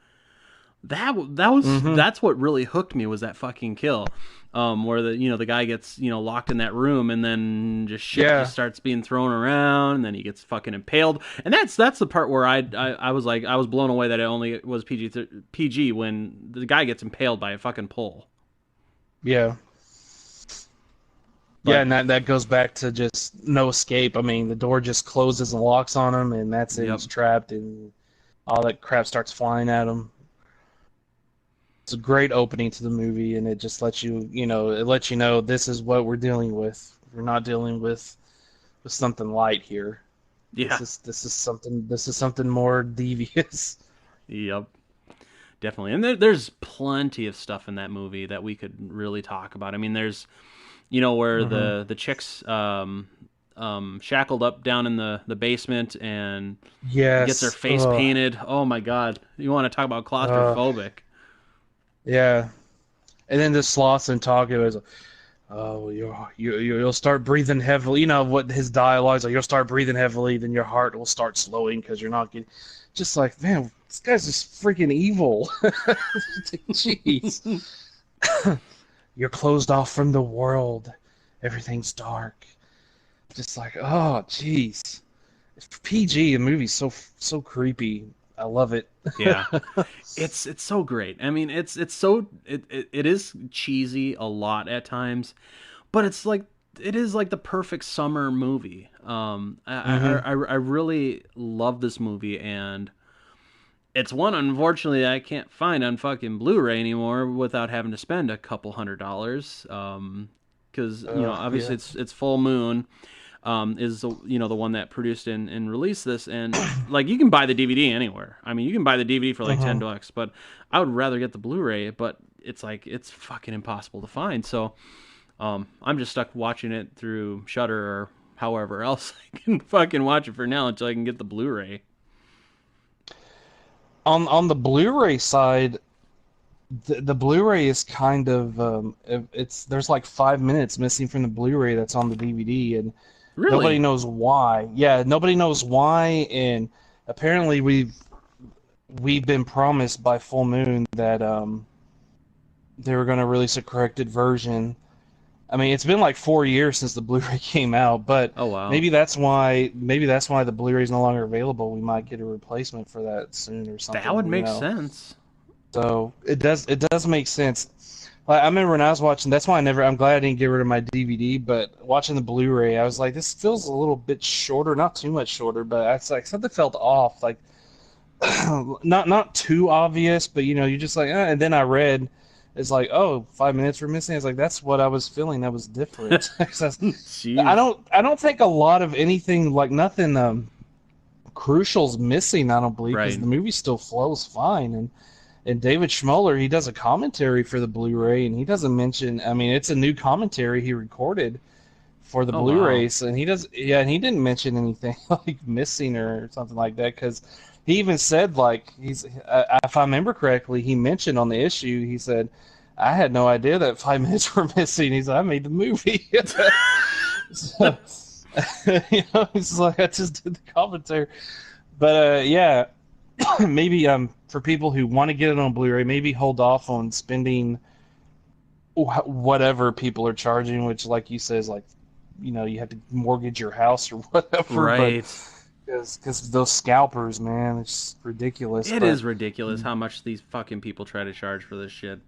That's what really hooked me, was that fucking kill. Where the guy gets, locked in that room, and then just shit just starts being thrown around, and then he gets fucking impaled. And that's the part where I was like, I was blown away that it only was PG when the guy gets impaled by a fucking pole. Yeah. But, yeah, and that goes back to just no escape. I mean, the door just closes and locks on him, and that's it. Yep. He's trapped, and all that crap starts flying at him. It's a great opening to the movie, and it just lets you, know this is what we're dealing with. We're not dealing with something light here. Yeah, this is something more devious. Yep, definitely. And there's plenty of stuff in that movie that we could really talk about. I mean, there's, where the chick's shackled up down in the basement and gets her face painted. Oh my God, you want to talk about claustrophobic? Yeah, and then the Slauson talking was, "Oh, you'll start breathing heavily." You know what his dialogue is like? You'll start breathing heavily, then your heart will start slowing because you're not getting. Just like, man, this guy's just freaking evil. Jeez, you're closed off from the world. Everything's dark. Just like, oh, jeez. PG, the movie's so creepy. I love it. Yeah, it's so great. I mean, it is cheesy a lot at times, but it is like the perfect summer movie. I really love this movie, and it's one, unfortunately, I can't find on fucking Blu-ray anymore without having to spend a couple $100. Because obviously it's Full Moon. Is the one that produced and released this, and like you can buy the DVD anywhere. I mean, you can buy the DVD for like $10, but I would rather get the Blu-ray. But it's fucking impossible to find. So I'm just stuck watching it through Shudder or however else I can fucking watch it for now until I can get the Blu-ray. On the Blu-ray side, the Blu-ray is kind of there's like 5 minutes missing from the Blu-ray that's on the DVD, and really? Nobody knows why. Yeah, nobody knows why, and apparently we've been promised by Full Moon that they were going to release a corrected version. I mean, it's been like 4 years since the Blu-ray came out, but oh, wow. maybe that's why the Blu-ray is no longer available. We might get a replacement for that soon or something. That would make sense. So it does make sense. I remember when I was watching. That's why I'm glad I didn't get rid of my DVD. But watching the Blu-ray, I was like, this feels a little bit shorter, not too much shorter, but it's like something felt off. Like not too obvious, but you're just like. And then I read, it's like, oh, 5 minutes were missing. It's like that's what I was feeling. That was different. I don't think a lot of anything, like nothing crucial's missing. I don't believe, because the movie still flows fine. And David Schmoller, he does a commentary for the Blu-ray, and he doesn't mention. I mean, it's a new commentary he recorded for the Blu-rays, and he didn't mention anything like missing or something like that, because he even said, like, if I remember correctly, he mentioned on the issue, he said, I had no idea that 5 minutes were missing. He said, I made the movie. So, he's like, I just did the commentary. But yeah, maybe for people who want to get it on Blu-ray, maybe hold off on spending whatever people are charging, which, like you said, is like, you have to mortgage your house or whatever. Right. Because those scalpers, man, it's ridiculous. It is ridiculous how much these fucking people try to charge for this shit.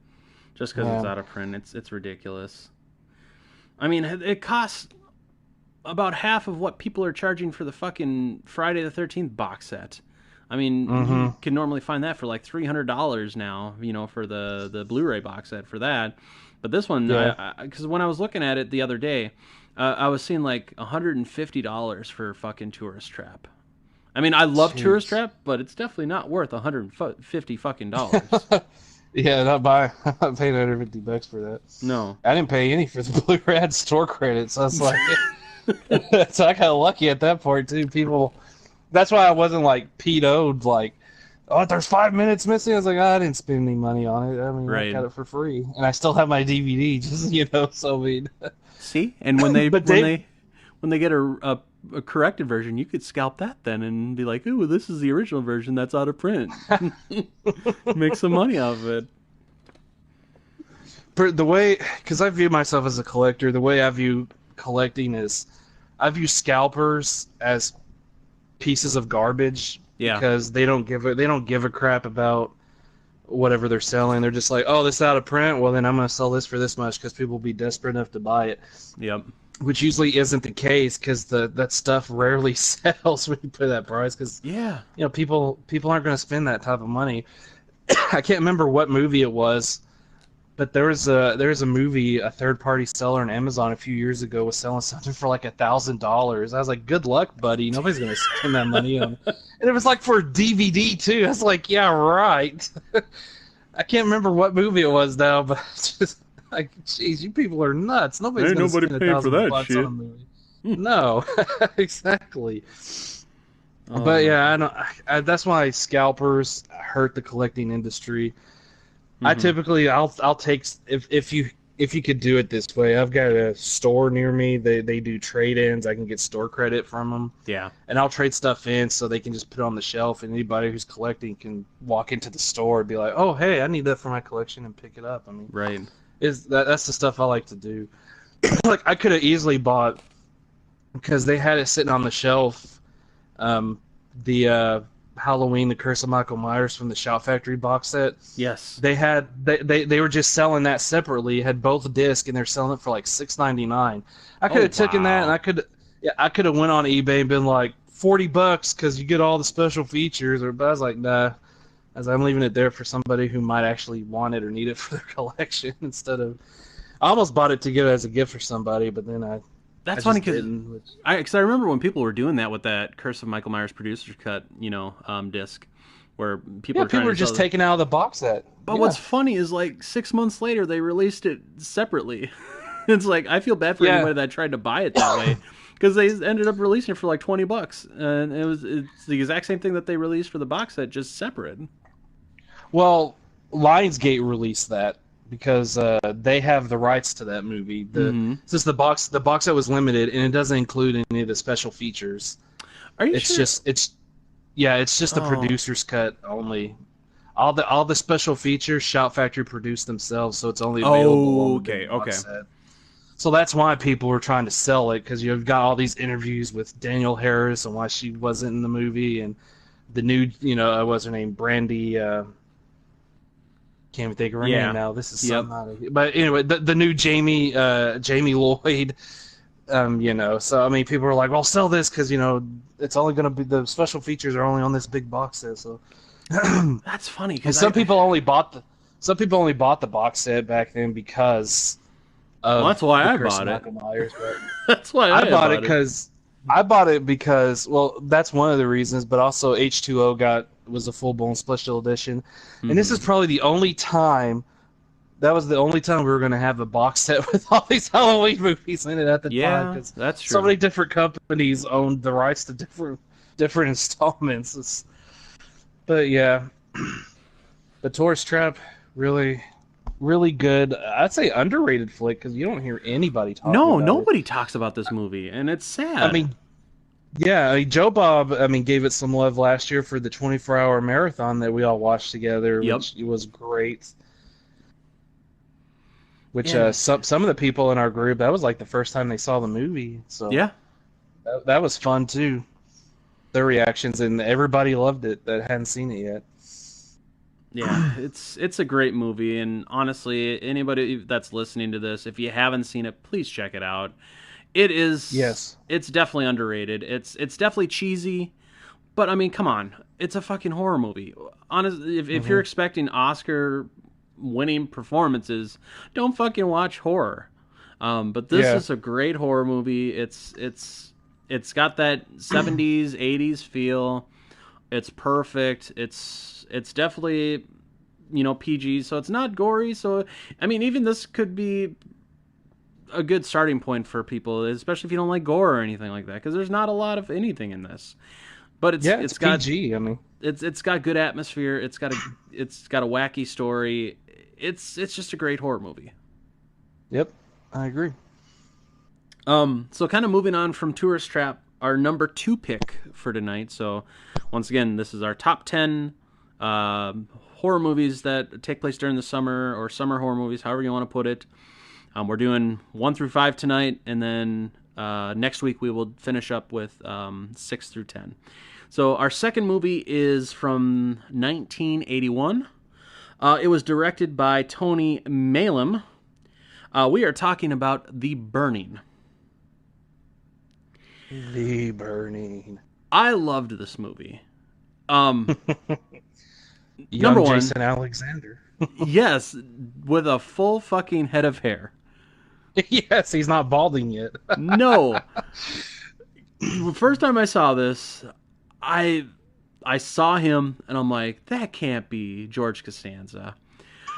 Just because it's out of print. It's ridiculous. I mean, it costs about half of what people are charging for the fucking Friday the 13th box set. I mean, you can normally find that for like $300 now, for the Blu-ray box set for that. But this one, Yeah. because when I was looking at it the other day, I was seeing like $150 for fucking Tourist Trap. I mean, I love Tourist Jeez. Trap, but it's definitely not worth 150 fucking dollars. Yeah, not buy. I'm not paying $150 for that. No. I didn't pay any for the Blu-ray. I had store credits. So I was like, so I got lucky at that point too. People, that's why I wasn't like PO'd like, oh, there's 5 minutes missing. I was like, I didn't spend any money on it. I mean, Right. I got it for free, and I still have my DVD. Just so I mean, See, and when they But when they get a corrected version, you could scalp that then and be like, "Ooh, this is the original version that's out of print." Make some money off of it. the way, because I view myself as a collector, the way I view collecting is, I view scalpers as pieces of garbage. Yeah. Because they don't give a crap about whatever they're selling. They're just like, oh, this is out of print. Well, then I'm going to sell this for this much because people will be desperate enough to buy it. Yep. Which usually isn't the case because that stuff rarely sells when you put that price. Because Yeah. people aren't going to spend that type of money. I can't remember what movie it was, but there was a movie, a third party seller on Amazon a few years ago was selling something for like $1,000. I was like, good luck, buddy. Nobody's going to spend that money on. And it was like for a DVD too. I was like, yeah, right. I can't remember what movie it was now, but it's just like, geez, you people are nuts. Nobody's Ain't going to nobody spend paying for that $1,000 shit. on a movie. No, exactly. Oh, But yeah, that's why scalpers hurt the collecting industry. I mhm. typically I'll take, if you could do it this way. I've got a store near me. They do trade-ins. I can get store credit from them, Yeah. and I'll trade stuff in so they can just put it on the shelf, and anybody who's collecting can walk into the store and be like, "Oh, hey, I need that for my collection," and pick it up. I mean, Right. that's the stuff I like to do. Like I could have easily bought, because they had it sitting on the shelf, the Halloween, The Curse of Michael Myers from the Shout Factory box set. Yes. They were just selling that separately. Had both discs, and they're selling it for like $6.99. I could Oh, have taken that, wow. and I could have went on eBay and been like $40 because you get all the special features. But I was like, nah. As I'm leaving it there for somebody who might actually want it or need it for their collection instead of. I almost bought it to give as a gift for somebody, but then I That's just funny because didn't, which- I remember when people were doing that with that Curse of Michael Myers producer's cut, disc, where people yeah, were trying people were to just sell taking out of the box set. But Yeah. what's funny is like 6 months later they released it separately. It's like I feel bad for Yeah. anybody that tried to buy it that way because they ended up releasing it for like $20, and it's the exact same thing that they released for the box set, just separate. Well, Lionsgate released that because they have the rights to that movie. Mhm. Since the box set was limited and it doesn't include any of the special features. Are you It's sure? just the Oh. producer's cut only. All the special features Shout Factory produced themselves, so it's only available on the okay, big box okay. set. So that's why people were trying to sell it, because you've got all these interviews with Danielle Harris and why she wasn't in the movie, and the new, what's her name, Brandy. Can't even think of her Yeah. name now. This is Yep. something out of here. But anyway, the new Jamie Lloyd. So I mean, people were like, "Well, sell this because it's only going to be, the special features are only on this big box set." So, That's funny and because some people only bought the box set back then because of Well, that's why the I Curse of bought it. Michael Myers. But that's why I bought it because well, that's one of the reasons, but also H2O was a full blown special edition, and this is probably the only time. That was the only time we were going to have a box set with all these Halloween movies in it at the time. Yeah, 'Cause that's true. so many different companies owned the rights to different installments. But yeah, the Tourist Trap, really, really good. I'd say underrated flick because you don't hear anybody talking No, about it. nobody talks about this movie, and it's sad. I mean, yeah, Joe Bob, gave it some love last year for the 24-hour marathon that we all watched together, Yep. which was great. Which Yeah. some of the people in our group, that was like the first time they saw the movie, so yeah, that was fun too. Their reactions, and everybody loved it that hadn't seen it yet. yeah, it's a great movie, and honestly, anybody that's listening to this, if you haven't seen it, please check it out. It is. Yes. It's definitely underrated. It's definitely cheesy, but I mean, come on, it's a fucking horror movie. Honestly, if you're expecting Oscar-winning performances, don't fucking watch horror. But this is a great horror movie. It's got that 70s, 80s feel. It's perfect. It's definitely, PG, so it's not gory. So, I mean, even this could be a good starting point for people, especially if you don't like gore or anything like that, because there's not a lot of anything in this. But it's got PG. I mean, it's got good atmosphere. It's got a wacky story. It's just a great horror movie. Yep, I agree. So kind of moving on from Tourist Trap, our number 2 pick for tonight. So once again, this is our top 10 horror movies that take place during the summer, or summer horror movies, however you want to put it. We're doing 1 through 5 tonight, and then next week we will finish up with 6 through 10. So our second movie is from 1981. It was directed by Tony Maylam. We are talking about The Burning. The Burning. I loved this movie. Young Number one, Jason Alexander. yes, with a full fucking head of hair. Yes, he's not balding yet. No. The first time I saw this, I saw him and I'm like, that can't be George Costanza.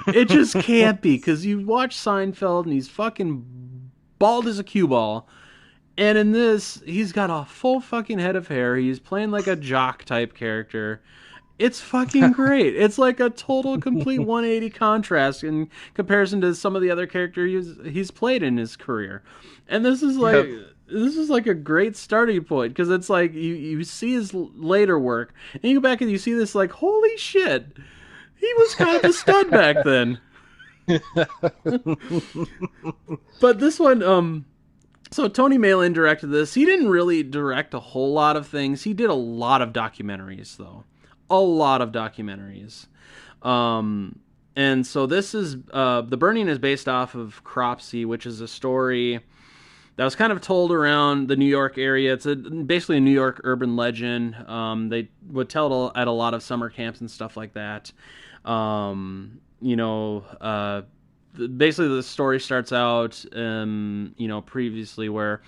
It just can't be, because you watch Seinfeld and he's fucking bald as a cue ball. And in this, he's got a full fucking head of hair. He's playing like a jock type character. It's fucking great. It's like a total complete 180 contrast in comparison to some of the other characters he's played in his career. And this is like a great starting point, because it's like you see his later work and you go back and you see this, like, holy shit, he was kind of a stud back then. But this one, so Tony Maylam directed this. He didn't really direct a whole lot of things. He did a lot of documentaries, though. A lot of documentaries. And so this is, The Burning is based off of Cropsey, which is a story that was kind of told around the New York area. It's basically a New York urban legend. They would tell it at a lot of summer camps and stuff like that. Basically the story starts out, previously, where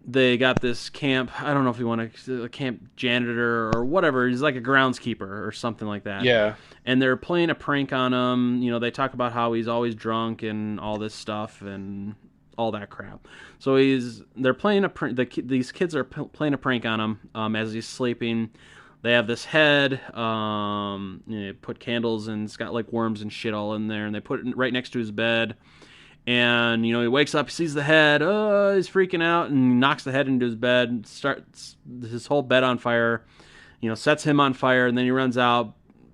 they got this camp. I don't know if you want to, a camp janitor or whatever. He's like a groundskeeper or something like that. Yeah. And they're playing a prank on him. They talk about how he's always drunk and all this stuff and all that crap. So they're playing these kids are playing a prank on him as he's sleeping. They have this head, put candles, and it's got like worms and shit all in there, and they put it right next to his bed. And, he wakes up, he sees the head, he's freaking out, and knocks the head into his bed, starts his whole bed on fire, sets him on fire, and then he runs out,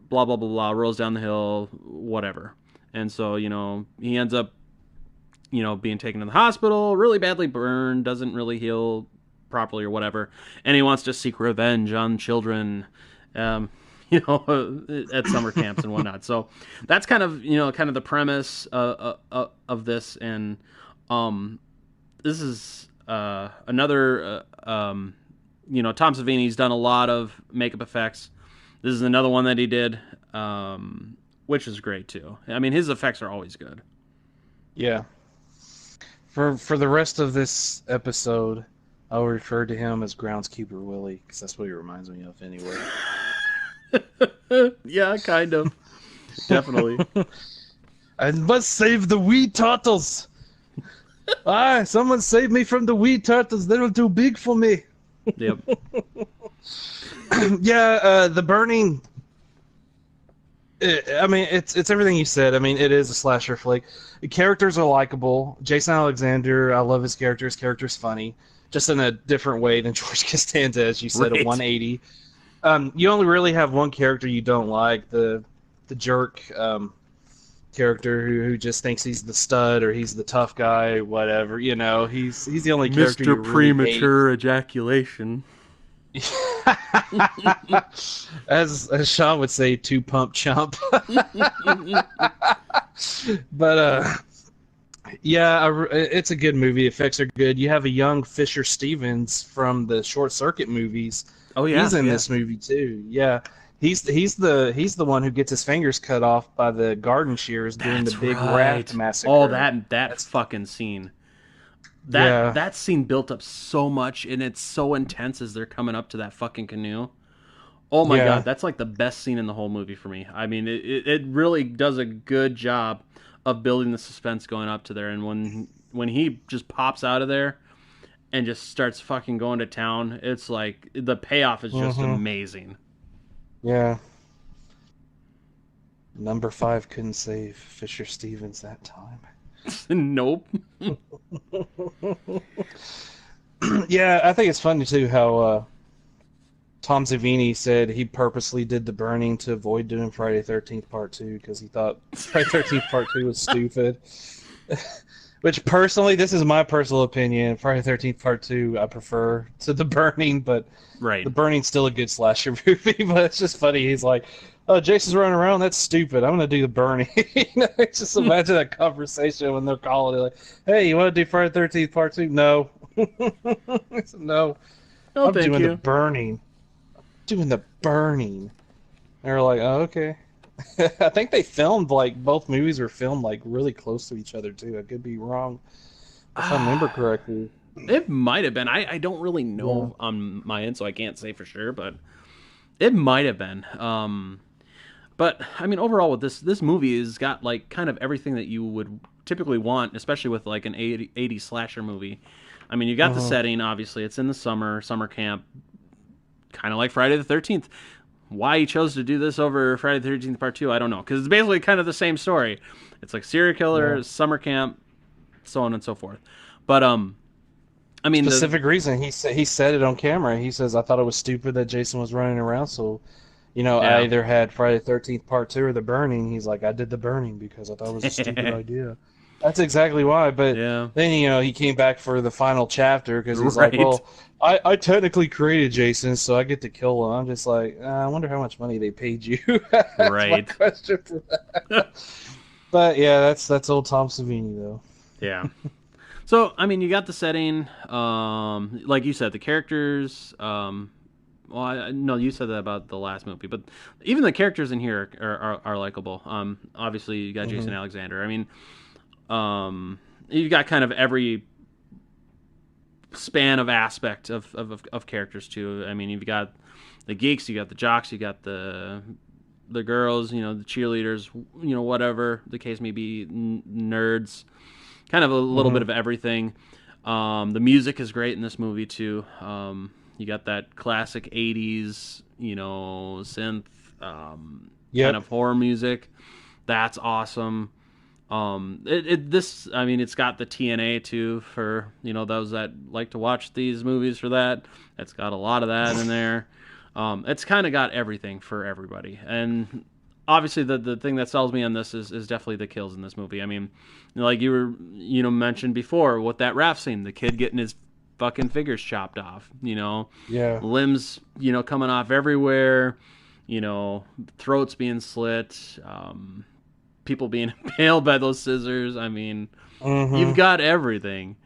blah, blah, blah, blah, rolls down the hill, whatever. And so, he ends up, being taken to the hospital, really badly burned, doesn't really heal properly or whatever, and he wants to seek revenge on children, at summer camps and whatnot. So that's kind of the premise of this. And this is another Tom Savini's done a lot of makeup effects. This is another one that he did, which is great too. I mean, his effects are always good. Yeah. For the rest of this episode, I'll refer to him as Groundskeeper Willie, because that's what he reminds me of anyway. Yeah, kind of. Definitely. I must save the wee turtles. Someone save me from the wee turtles. They're too big for me. Yep. Yeah, The Burning. It's everything you said. I mean, it is a slasher flick. The characters are likable. Jason Alexander, I love his character. His character's funny, just in a different way than George Costanza, as you said, Right. a 180. You only really have one character you don't like, the jerk character who just thinks he's the stud or he's the tough guy, whatever. He's the only character you Mr. really Premature Ejaculation. hate. As Sean would say, two pump chump. But Yeah, it's a good movie. The effects are good. You have a young Fisher Stevens from the Short Circuit movies. Oh yeah, He's in yeah. this movie too. Yeah, he's the one who gets his fingers cut off by the garden shears during the That's big right. raft massacre. Oh, that That's fucking scene. yeah. That scene built up so much, and it's so intense as they're coming up to that fucking canoe. Oh my Yeah. god, that's like the best scene in the whole movie for me. I mean, it really does a good job of building the suspense going up to there, and when he just pops out of there and just starts fucking going to town, it's like the payoff is just amazing. Yeah. Number 5 couldn't save Fisher Stevens that time. Nope. Yeah, I think it's funny too how Tom Savini said he purposely did The Burning to avoid doing Friday 13th Part 2 because he thought Friday 13th Part 2 was stupid. Which personally, this is my personal opinion, Friday 13th Part 2 I prefer to The Burning, but Right. The Burning's still a good slasher movie, but it's just funny. He's like, oh, Jason's running around, that's stupid. I'm going to do The Burning. Just imagine that conversation when they're calling it like, hey, you want to do Friday 13th Part 2? No. I said, no. Oh, I'm thank doing you. The Burning. Doing The Burning. They were like, oh, okay. I think they filmed, like, both movies were filmed, like, really close to each other, too. I could be wrong. If I remember correctly. It might have been. I don't really know on my end, so I can't say for sure, but it might have been. But I mean, overall, with this movie has got like kind of everything that you would typically want, especially with like an 80s slasher movie. I mean, you got the setting. Obviously, it's in the summer camp, kind of like Friday the 13th. Why he chose to do this over Friday the 13th Part 2, I don't know, because it's basically kind of the same story. It's like serial killer, summer camp, so on and so forth. But I mean, Specific reason. He said it on camera. He says, I thought it was stupid that Jason was running around, so, I either had Friday the 13th Part 2 or The Burning. He's like, I did The Burning because I thought it was a stupid idea. That's exactly why, but then, he came back for the final chapter because he's like, well, I technically created Jason, so I get to kill him. I'm just like, I wonder how much money they paid you. That's my question for that. But, yeah, that's old Tom Savini, though. Yeah. So, I mean, you got the setting, like you said, the characters, no, you said that about the last movie, but even the characters in here are likable. Obviously, you got Jason Alexander. I mean, you got kind of every span of aspect of characters, too. I mean, you've got the geeks, you got the jocks, you got the girls, the cheerleaders, whatever the case may be, nerds. Kind of a little bit of everything. The music is great in this movie too. You got that classic '80s, synth, kind of horror music. That's awesome. It's got the TNA too for those that like to watch these movies for that. It's got a lot of that in there. It's kind of got everything for everybody, and obviously the thing that sells me on this is definitely the kills in this movie. I mean, like you were mentioned before with that raft scene, the kid getting his fucking fingers chopped off, limbs coming off everywhere, throats being slit, people being impaled by those scissors. I mean, you've got everything.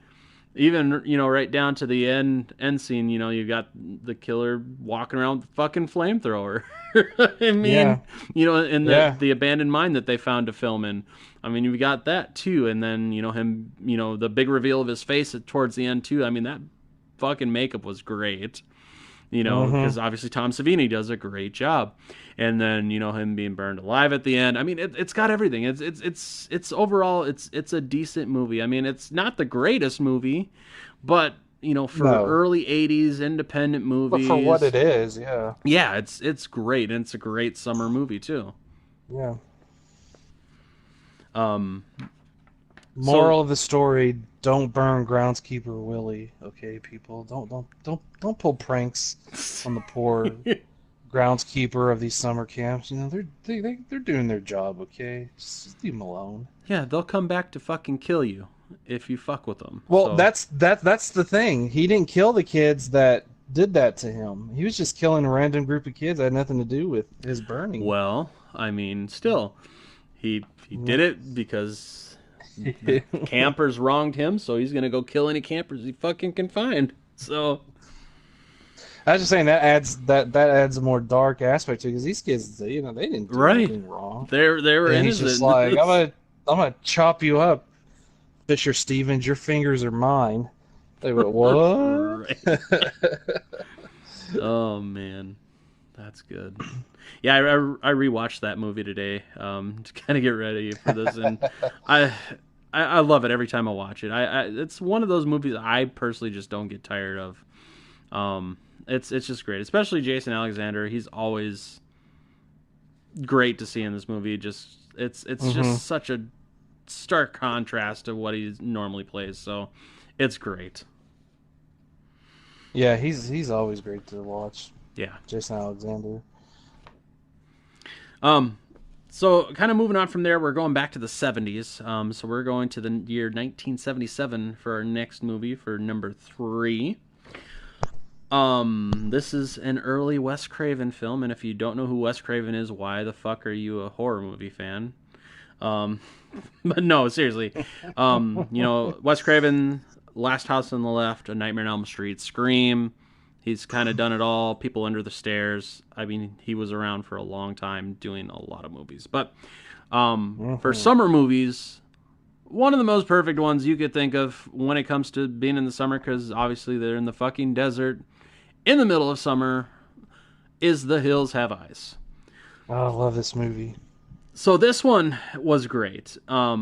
Even right down to the end scene, you got the killer walking around with a fucking flamethrower. I mean, in the abandoned mine that they found to film in. I mean, you got that too, and then him, the big reveal of his face towards the end too. I mean, that fucking makeup was great. Because obviously Tom Savini does a great job, and then him being burned alive at the end. I mean, it's got everything. It's overall it's a decent movie. I mean, it's not the greatest movie, but for early '80s independent movies, but for what it is, it's great, and it's a great summer movie too. Yeah. Moral of the story: don't burn groundskeeper Willie. Okay, people, don't pull pranks on the poor groundskeeper of these summer camps. They're doing their job. Okay, just leave them alone. Yeah, they'll come back to fucking kill you if you fuck with them. Well, that's the thing. He didn't kill the kids that did that to him. He was just killing a random group of kids that had nothing to do with his burning. Well, I mean, still, he did it because campers wronged him, so he's gonna go kill any campers he fucking can find. So I was just saying that adds a more dark aspect to it because these kids, they didn't do right, anything wrong. they were And innocent. he's just like, I'm gonna chop you up, Fisher Stevens. Your fingers are mine. They went, what? Right. Oh man, that's good. Yeah, I rewatched that movie today to kind of get ready for this, and I love it every time I watch it. It's one of those movies I personally just don't get tired of. It's just great, especially Jason Alexander. He's always great to see in this movie. It's just such a stark contrast to what he normally plays. So it's great. Yeah, he's always great to watch. Yeah. Jason Alexander. So kind of moving on from there, we're going back to the 70s. So we're going to the year 1977 for our next movie for number 3. This is an early Wes Craven film, and if you don't know who Wes Craven is, why the fuck are you a horror movie fan? But no, seriously. Wes Craven, Last House on the Left, A Nightmare on Elm Street, Scream. He's kind of done it all. People Under the Stairs. I mean, he was around for a long time doing a lot of movies. But for summer movies, one of the most perfect ones you could think of when it comes to being in the summer, because obviously they're in the fucking desert in the middle of summer, is The Hills Have Eyes. Oh, I love this movie. So this one was great. I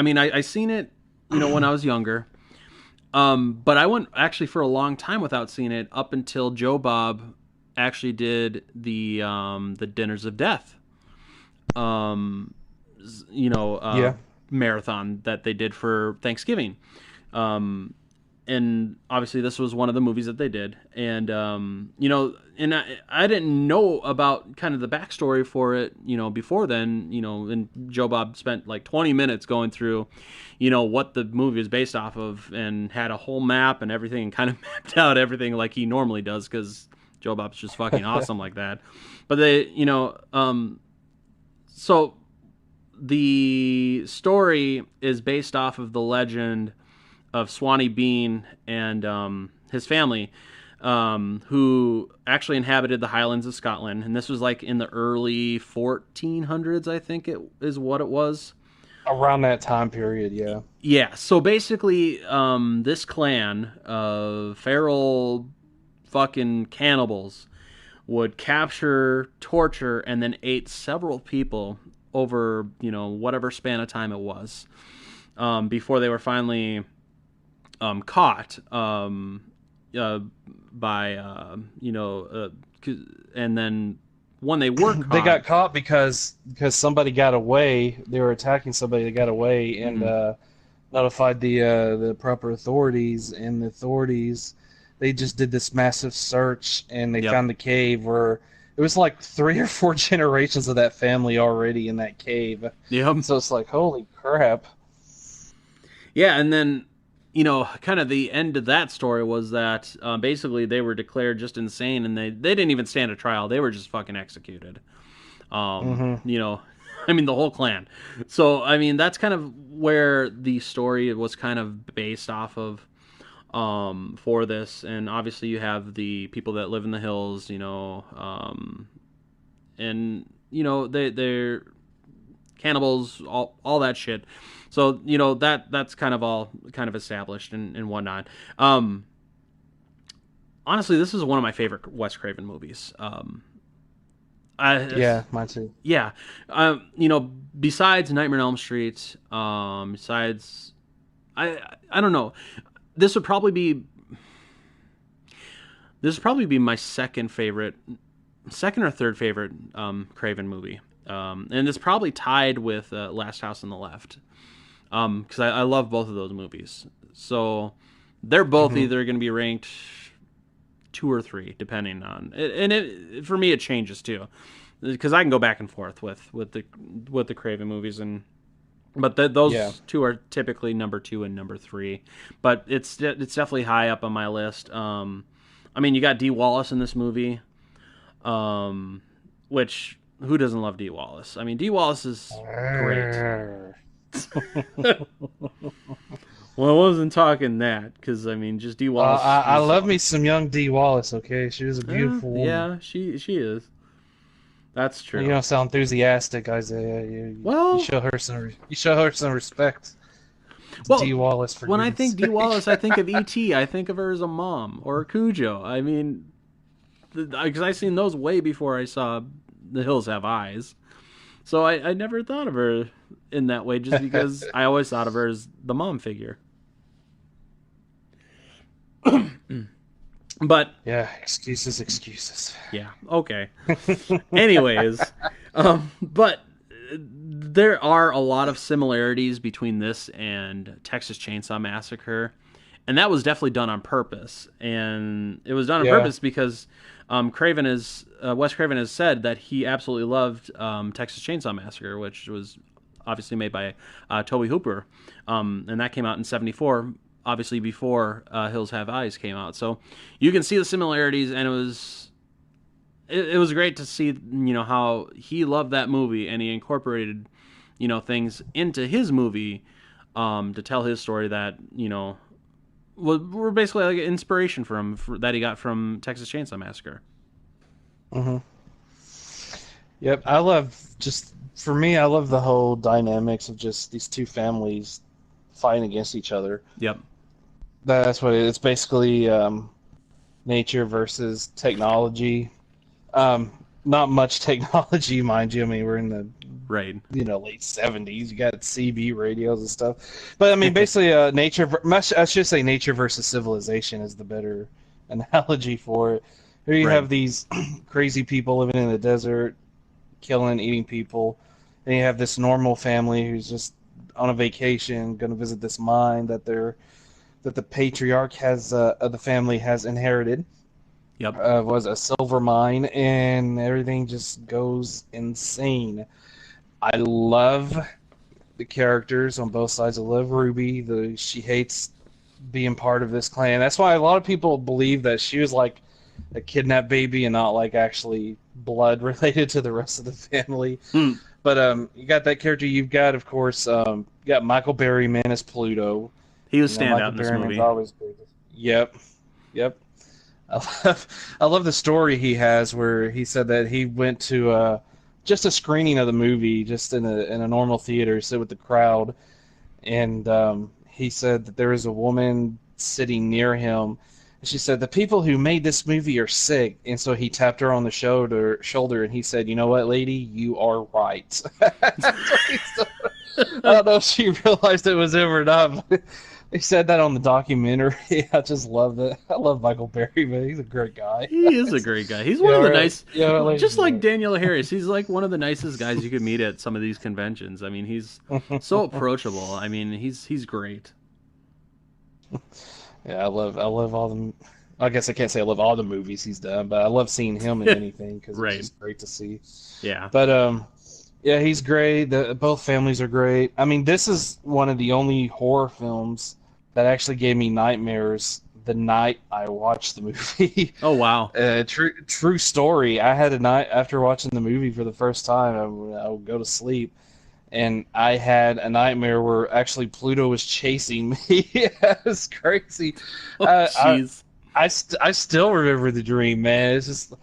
mean, I seen it, when I was younger. But I went actually for a long time without seeing it up until Joe Bob actually did the Dinners of Death, marathon that they did for Thanksgiving. And obviously this was one of the movies that they did. And, and I didn't know about kind of the backstory for it, before then, and Joe Bob spent like 20 minutes going through, what the movie is based off of, and had a whole map and everything, and kind of mapped out everything like he normally does, because Joe Bob's just fucking awesome like that. But they, so the story is based off of the legend of Swanee Bean and his family, who actually inhabited the Highlands of Scotland. And this was like in the early 1400s, I think it is what it was. Around that time period, yeah. Yeah, so basically this clan of feral fucking cannibals would capture, torture, and then ate several people over, whatever span of time it was, before they were finally caught by and then when they were caught, they got caught because somebody got away. They were attacking somebody that got away, and notified the proper authorities. And the authorities, they just did this massive search, and they found the cave where it was like 3 or 4 generations of that family already in that cave. Yep. So it's like, holy crap. Yeah, and then kind of the end of that story was that basically they were declared just insane, and they didn't even stand a trial. They were just fucking executed. I mean, the whole clan. So, I mean, that's kind of where the story was kind of based off of for this. And obviously you have the people that live in the hills, and, they're cannibals, all that shit. So, that's kind of all kind of established and whatnot. Honestly, this is one of my favorite Wes Craven movies. Yeah, mine too. Yeah. Besides Nightmare on Elm Street, besides, I don't know. This would probably be my second or third favorite Craven movie. And it's probably tied with Last House on the Left. Because I love both of those movies. So they're both either going to be ranked 2 or 3, depending on it. And for me, it changes too, because I can go back and forth with the Craven movies, but those two are typically number 2 and number 3. But it's definitely high up on my list. I mean, you got Dee Wallace in this movie, which who doesn't love Dee Wallace? I mean, Dee Wallace is great. Well, I wasn't talking that because I mean, just Dee Wallace. I was- love me some young Dee Wallace. Okay, she was a beautiful woman. Yeah, she is. That's true. You don't sound enthusiastic, Isaiah. Well- you show her some respect. Well, Dee Wallace. For when I goodness think Dee sake. Wallace, I think of E.T. I think of her as a mom or Cujo. I mean, because I seen those way before I saw The Hills Have Eyes. So I never thought of her in that way just because I always thought of her as the mom figure. But Yeah, excuses. yeah, okay. Anyways, but there are a lot of similarities between this and Texas Chainsaw Massacre, and that was definitely done on purpose. And it was done on Yeah. purpose because Wes Craven has said that he absolutely loved Texas Chainsaw Massacre, which was obviously made by Tobe Hooper, and that came out in '74. Obviously, before Hills Have Eyes came out, so you can see the similarities, and it was great to see, how he loved that movie and he incorporated, things into his movie to tell his story that, were basically like an inspiration for him that he got from Texas Chainsaw Massacre. Mm-hmm. Yep, I love the whole dynamics of just these two families fighting against each other. Yep. That's what it is. It's basically nature versus technology. Not much technology, mind you. I mean, we're in the Right. late 70s. You got CB radios and stuff. But I mean, basically, I should say nature versus civilization is the better analogy for it. Here you Right. have these crazy people living in the desert, killing and eating people. Then you have this normal family who's just on a vacation, going to visit this mine that the patriarch of the family has inherited. Yep. Was a silver mine, and everything just goes insane. I love the characters on both sides. I love Ruby. She hates being part of this clan. That's why a lot of people believe that she was like a kidnapped baby and not like actually blood related to the rest of the family. Hmm. But you got that character. You've got, of course, you got Michael Berryman as Pluto. He was You know, standout in this Berryman's movie. always good. Yep. I love the story he has where he said that he went to just a screening of the movie, just in a normal theater, sit with the crowd, and he said that there was a woman sitting near him. And she said, "The people who made this movie are sick," and so he tapped her on the shoulder, and he said, "You know what, lady, you are right." That's what he said. I don't know if she realized it was him or not. But he said that on the documentary. I just love it. I love Michael Berry, man. He's a great guy. He is a great guy. He's one of the nice, Yeah, just like Daniel Harris. He's like one of the nicest guys you could meet at some of these conventions. I mean, he's so approachable. I mean, he's great. Yeah, I love all the. I guess I can't say I love all the movies he's done, but I love seeing him in anything because Right. it's just great to see. Yeah. But yeah, he's great. Both families are great. I mean, this is one of the only horror films that actually gave me nightmares the night I watched the movie. Oh wow. True story. I had a night after watching the movie for the first time. I would go to sleep, and I had a nightmare where actually Pluto was chasing me. It was crazy. Oh I- jeez. I still remember the dream, man. It's just,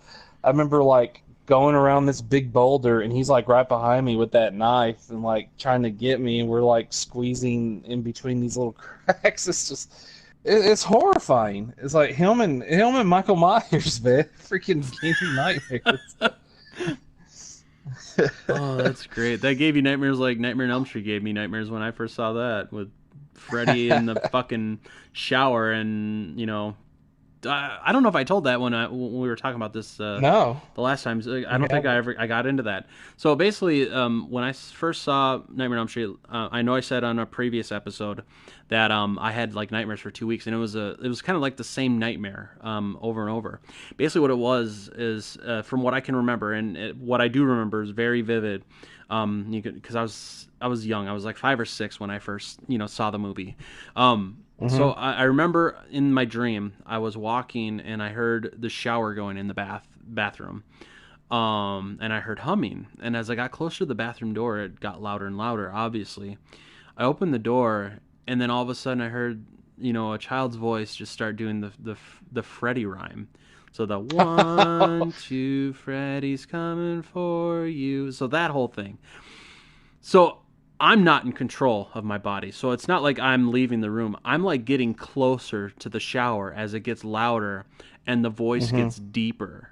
I remember like going around this big boulder, and he's like right behind me with that knife and like trying to get me, and we're like squeezing in between these little cracks. It's just, it's horrifying. It's like him and Michael Myers, man. Freaking gave me nightmares. Oh, that's great. That gave you nightmares like Nightmare on Elm Street gave me nightmares when I first saw that with Freddy in the fucking shower, and I don't know if I told that when we were talking about this No. the last time. I don't think I got into that. So basically, when I first saw Nightmare on Elm Street, I know I said on a previous episode that I had like nightmares for 2 weeks, and it was kind of like the same nightmare over and over. Basically, what it was is from what I can remember, and what I do remember is very vivid. Because I was young, I was like 5 or 6 when I first saw the movie. So I remember in my dream, I was walking and I heard the shower going in the bathroom. And I heard humming. And as I got closer to the bathroom door, it got louder and louder, obviously. I opened the door, and then all of a sudden I heard, a child's voice just start doing the Freddy rhyme. So the 1, 2, Freddy's coming for you. So that whole thing. So I'm not in control of my body. So it's not like I'm leaving the room. I'm like getting closer to the shower as it gets louder and the voice gets deeper.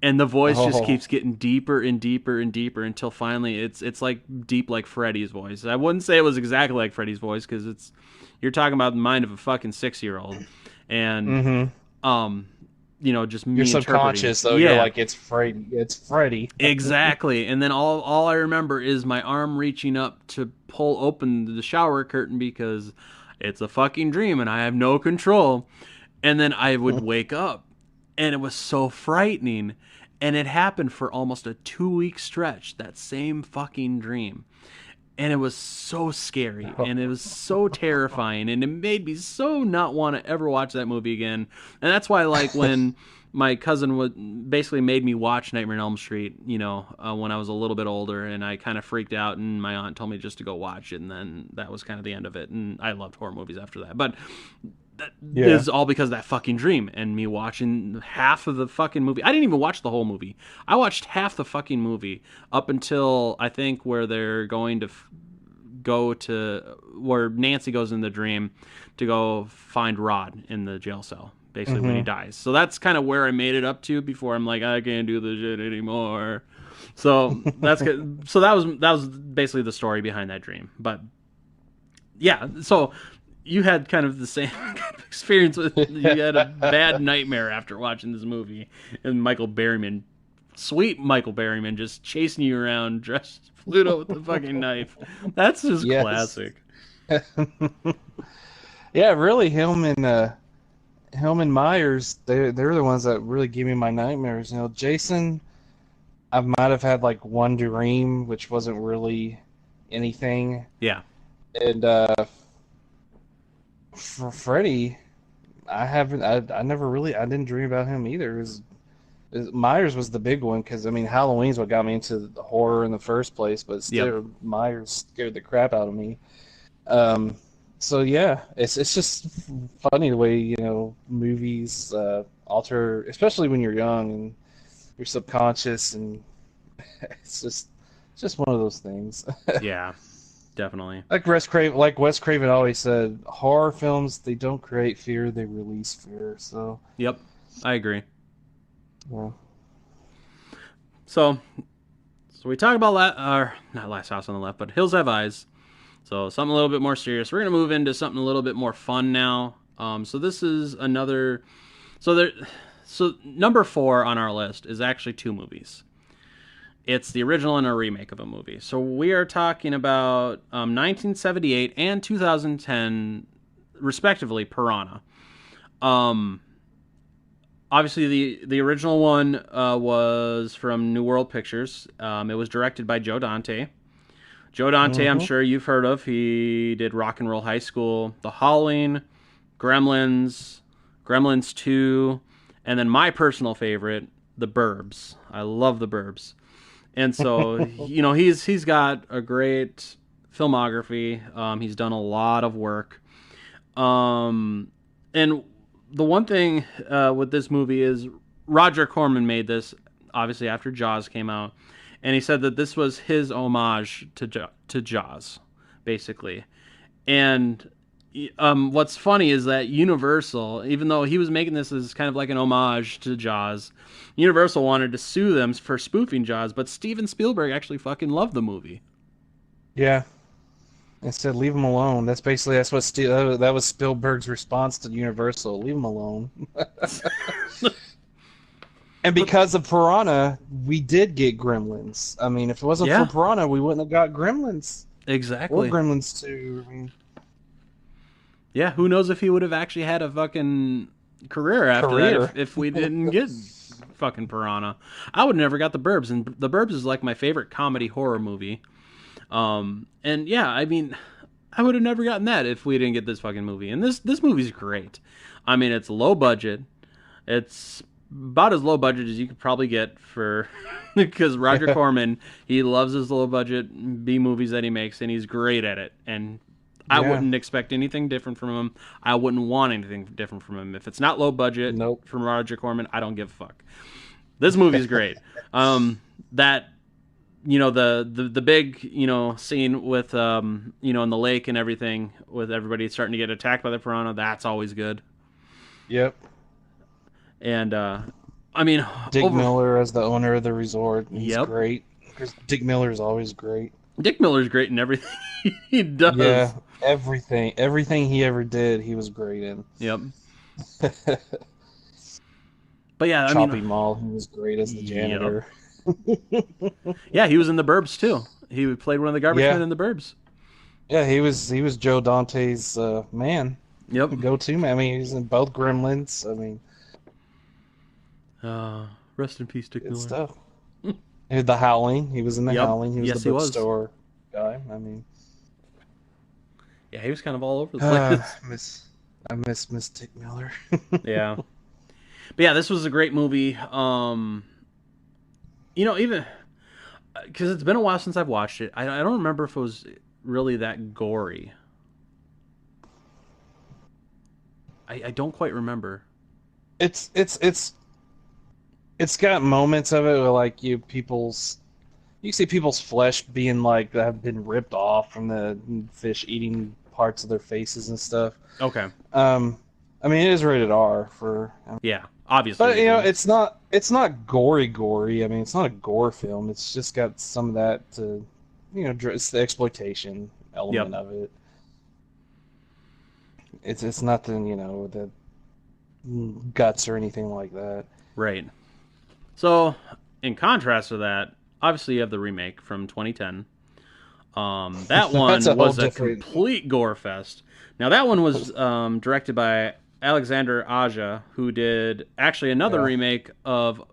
And the voice just keeps getting deeper and deeper and deeper until finally it's like deep like Freddy's voice. I wouldn't say it was exactly like Freddy's voice because you're talking about the mind of a fucking 6-year-old. And just me you're subconscious though. Yeah. You're like, it's Freddy. Exactly. And then all I remember is my arm reaching up to pull open the shower curtain because it's a fucking dream and I have no control. And then I would wake up, and it was so frightening. And it happened for almost a 2-week stretch, that same fucking dream. And it was so scary, and it was so terrifying, and it made me so not want to ever watch that movie again. And that's why, like, when my cousin basically made me watch Nightmare on Elm Street, when I was a little bit older, and I kind of freaked out, and my aunt told me just to go watch it, and then that was kind of the end of it. And I loved horror movies after that. But that is all because of that fucking dream and me watching half of the fucking movie. I didn't even watch the whole movie. I watched half the fucking movie up until I think where they're going to go to where Nancy goes in the dream to go find Rod in the jail cell, basically when he dies. So that's kind of where I made it up to before I'm like, I can't do this shit anymore. So that's good. So that was basically the story behind that dream. But yeah, so you had kind of the same experience with you had a bad nightmare after watching this movie, and Michael Berryman, sweet Michael Berryman, just chasing you around dressed as Pluto with the fucking knife. That's just classic. Yeah, really, him and Myers, they're the ones that really give me my nightmares. Jason, I might have had like one dream, which wasn't really anything. Yeah. And for Freddy, I didn't dream about him either. Myers was the big one because Halloween's what got me into the horror in the first place, but still Myers scared the crap out of me. So yeah, it's just funny the way movies alter, especially when you're young and you're subconscious, and it's just one of those things. Yeah. Definitely. Like Wes Craven always said, horror films, they don't create fear, they release fear. So. Yep, I agree. Yeah. So we talk about not Last House on the Left, but Hills Have Eyes. So something a little bit more serious. We're gonna move into something a little bit more fun now. So this is another. So number 4 on our list is actually 2 movies. It's the original and a remake of a movie. So we are talking about 1978 and 2010, respectively, Piranha. Obviously, the original one was from New World Pictures. It was directed by Joe Dante. Joe Dante, I'm sure you've heard of. He did Rock and Roll High School, The Howling, Gremlins, Gremlins 2, and then my personal favorite, The Burbs. I love The Burbs. And so, he's got a great filmography. He's done a lot of work. And the one thing with this movie is Roger Corman made this, obviously, after Jaws came out. And he said that this was his homage to Jaws, basically. And what's funny is that Universal, even though he was making this as kind of like an homage to Jaws, Universal wanted to sue them for spoofing Jaws, but Steven Spielberg actually fucking loved the movie. Yeah. And said, leave him alone. That was Spielberg's response to Universal. Leave him alone. And because of Piranha, we did get Gremlins. If it wasn't for Piranha, we wouldn't have got Gremlins. Exactly. Or Gremlins 2. Yeah, who knows if he would have actually had a fucking career after that if we didn't get fucking Piranha. I would have never got The Burbs, and The Burbs is like my favorite comedy horror movie. And yeah, I would have never gotten that if we didn't get this fucking movie. And this movie's great. It's low budget. It's about as low budget as you could probably get for because Roger Corman, he loves his low budget B movies that he makes, and he's great at it. And I Yeah. wouldn't expect anything different from him. I wouldn't want anything different from him. If it's not low budget Nope. from Roger Corman, I don't give a fuck. This movie's great. That the big scene with in the lake and everything with everybody starting to get attacked by the piranha. That's always good. Yep. And I mean, Dick Miller as the owner of the resort. He's Yep. great. 'Cause Dick Miller is always great. Dick Miller's great in everything he does. Yeah, everything he ever did, he was great in. Yep. But yeah, I Choppy mean, Mall, he was great as the janitor. yeah, he was in the Burbs too. He played one of the garbage Yeah. men in the Burbs. Yeah, he was Joe Dante's man, Yep. go-to man. I mean, he's in both Gremlins. I mean, Rest in peace, Dick good Miller. stuff. And The Howling, he was in The Yep. Howling. He was Yes, the he was. bookstore guy. I mean, Yeah, he was kind of all over the place. I miss Dick Miller. Yeah. But yeah, this was a great movie. Even because it's been a while since I've watched it, I don't remember if it was really that gory. I don't quite remember. It's got moments of it where like you see people's flesh being like that have been ripped off from the fish eating parts of their faces and stuff. Okay. I mean, it is rated R for, Yeah, obviously. but it's not gory. I mean, it's not a gore film. It's just got some of that to, it's the exploitation element of it. It's nothing, the guts or anything like that. Right. So, in contrast to that, obviously you have the remake from 2010. That one That's a whole was a different- complete gore fest. Now that one was directed by Alexander Aja, who did actually another Yeah. remake of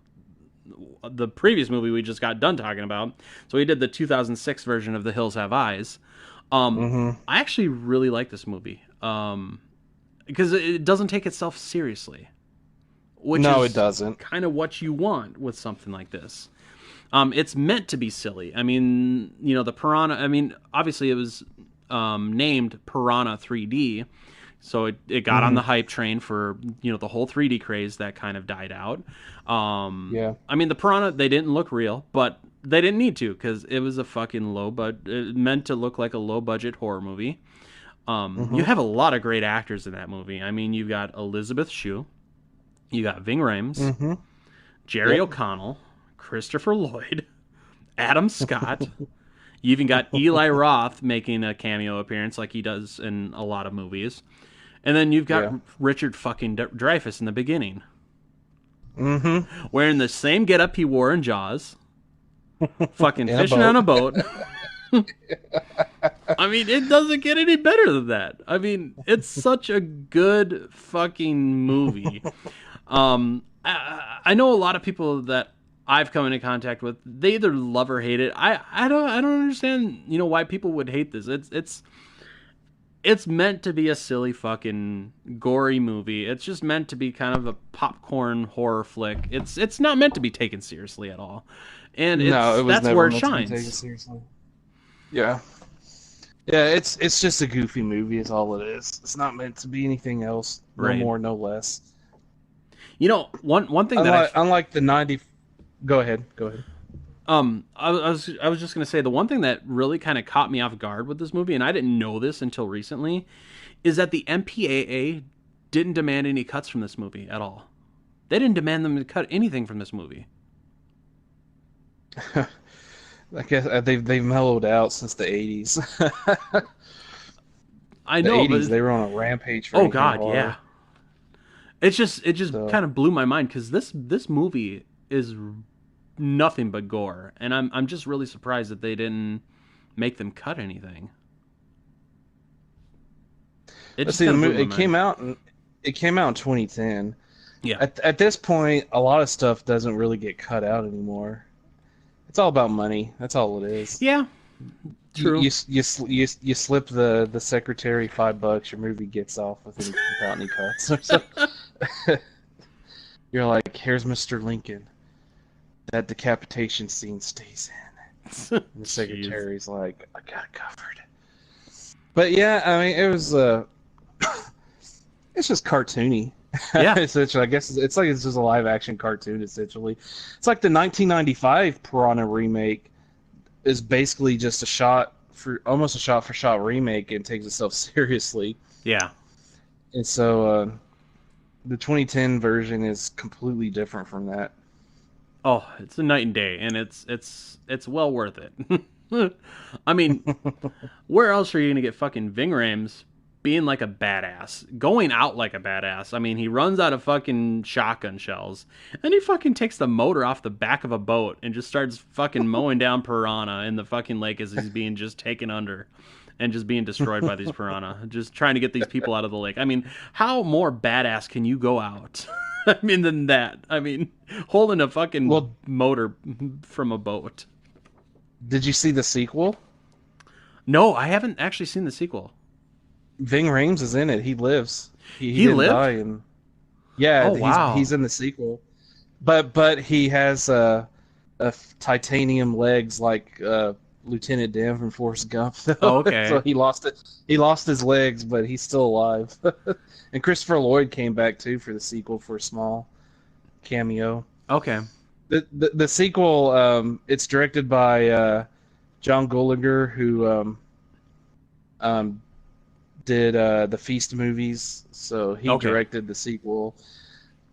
the previous movie we just got done talking about. So he did the 2006 version of The Hills Have Eyes. I actually really like this movie because it doesn't take itself seriously. Which No, is it doesn't. kind of what you want with something like this. It's meant to be silly. I mean, the Piranha. I mean, obviously it was named Piranha 3D, so it got on the hype train for the whole 3D craze that kind of died out. Yeah. I mean, the Piranha, they didn't look real, but they didn't need to because it was a fucking it meant to look like a low budget horror movie. You have a lot of great actors in that movie. I mean, you've got Elizabeth Shue, you got Ving Rhames, Jerry O'Connell, Christopher Lloyd, Adam Scott. You even got Eli Roth making a cameo appearance like he does in a lot of movies. And then you've got Richard fucking Dreyfuss in the beginning. Wearing the same getup he wore in Jaws. Fucking fishing on a boat. I mean, it doesn't get any better than that. I mean, it's such a good fucking movie. I know a lot of people that I've come into contact with, they either love or hate it. I don't understand, why people would hate this. It's meant to be a silly fucking gory movie. It's just meant to be kind of a popcorn horror flick. It's not meant to be taken seriously at all. And that's never where it meant to be taken shines. seriously. Yeah. Yeah, it's just a goofy movie is all it is. It's not meant to be anything else. No Right. more, no less. One thing that Unlike the 90... Go ahead. I was just gonna say the one thing that really kind of caught me off guard with this movie, and I didn't know this until recently, is that the MPAA didn't demand any cuts from this movie at all. They didn't demand them to cut anything from this movie. I guess they've mellowed out since the 80s. I The know, 80s, but they were on a rampage for oh anything god, horror. yeah. It just So- kind of blew my mind because this movie is nothing but gore, and I'm just really surprised that they didn't make them cut anything. It Let's just see, the kinda blew movie, my it mind. came out in 2010. Yeah. At this point, a lot of stuff doesn't really get cut out anymore. It's all about money. That's all it is. Yeah. True. You slip the secretary $5, your movie gets off without any cuts. you're like, here's Mr. Lincoln. That decapitation scene stays in. And the secretary's like, I got it covered. But yeah, I mean, it was it's just cartoony. Yeah. Essentially, I guess it's like it's just a live action cartoon. Essentially, it's like the 1995 Piranha remake is basically just almost a shot for shot remake and takes itself seriously. Yeah. And so the 2010 version is completely different from that. Oh, it's a night and day, and it's well worth it. I mean, where else are you gonna get fucking Ving Rhames being like a badass, going out like a badass? I mean, he runs out of fucking shotgun shells, and he fucking takes the motor off the back of a boat and just starts fucking mowing down piranha in the fucking lake as he's being just taken under and just being destroyed by these piranha, just trying to get these people out of the lake. I mean, how more badass can you go out? I mean, than that. I mean, holding a fucking motor from a boat. Did you see the sequel? No, I haven't actually seen the sequel. Ving Rhames is in it. He lives. He He didn't lived? die. And yeah, Oh, wow. he's in the sequel. But he has titanium legs like Lieutenant Dan from Forrest Gump. Oh, okay. So he lost it. He lost his legs, but he's still alive. And Christopher Lloyd came back too for the sequel for a small cameo. Okay. The sequel, it's directed by John Gulager, who did the Feast movies. So he directed the sequel.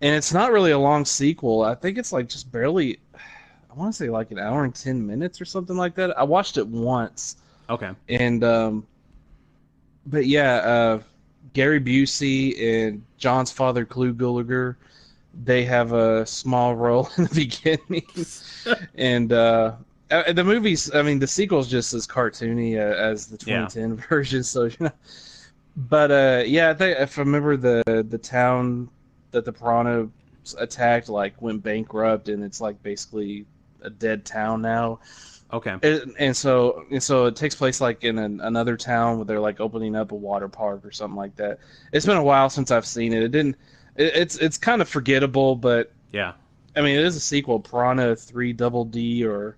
And it's not really a long sequel. I think it's like just barely, I want to say like an hour and 10 minutes or something like that. I watched it once. Okay. And, but yeah, Gary Busey and John's father, Clu Gulager, they have a small role in the beginning. And the movies, I mean, the sequel's just as cartoony as the 2010 version. So, you know, but yeah, I think if I remember the town that the piranha attacked, like went bankrupt, and it's like basically a dead town now. Okay. And so it takes place like in another town where they're like opening up a water park or something like that. It's been a while since I've seen it. It's kind of forgettable, but yeah. I mean, it is a sequel, Piranha 3 Double D or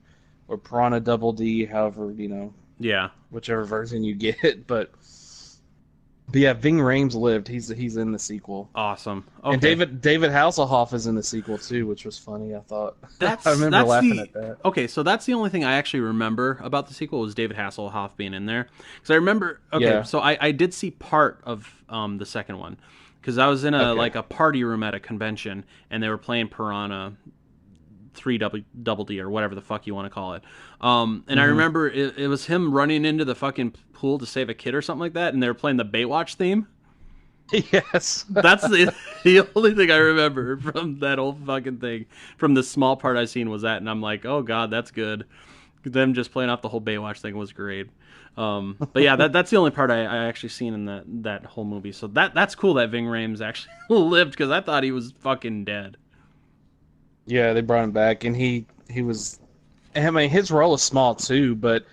Piranha Double D, however, you know. Yeah. Whichever version you get, but yeah, Ving Rhames lived. He's in the sequel. Awesome. Okay. And David Hasselhoff is in the sequel too, which was funny. I thought. That's I remember laughing at that. Okay, so that's the only thing I actually remember about the sequel was David Hasselhoff being in there. Because I remember. Okay, Yeah. so I did see part of the second one because I was in like a party room at a convention and they were playing Piranha 3 Double D or whatever the fuck you want to call it. And I remember it was him running into the fucking pool to save a kid or something like that, and they were playing the Baywatch theme. Yes. That's the only thing I remember from that whole fucking thing. From the small part I seen was that, and I'm like, oh god, that's good. Them just playing off the whole Baywatch thing was great. But yeah, that's the only part I actually seen in that whole movie. So that's cool that Ving Rhames actually lived because I thought he was fucking dead. Yeah, they brought him back, and he was. I mean, his role is small too, but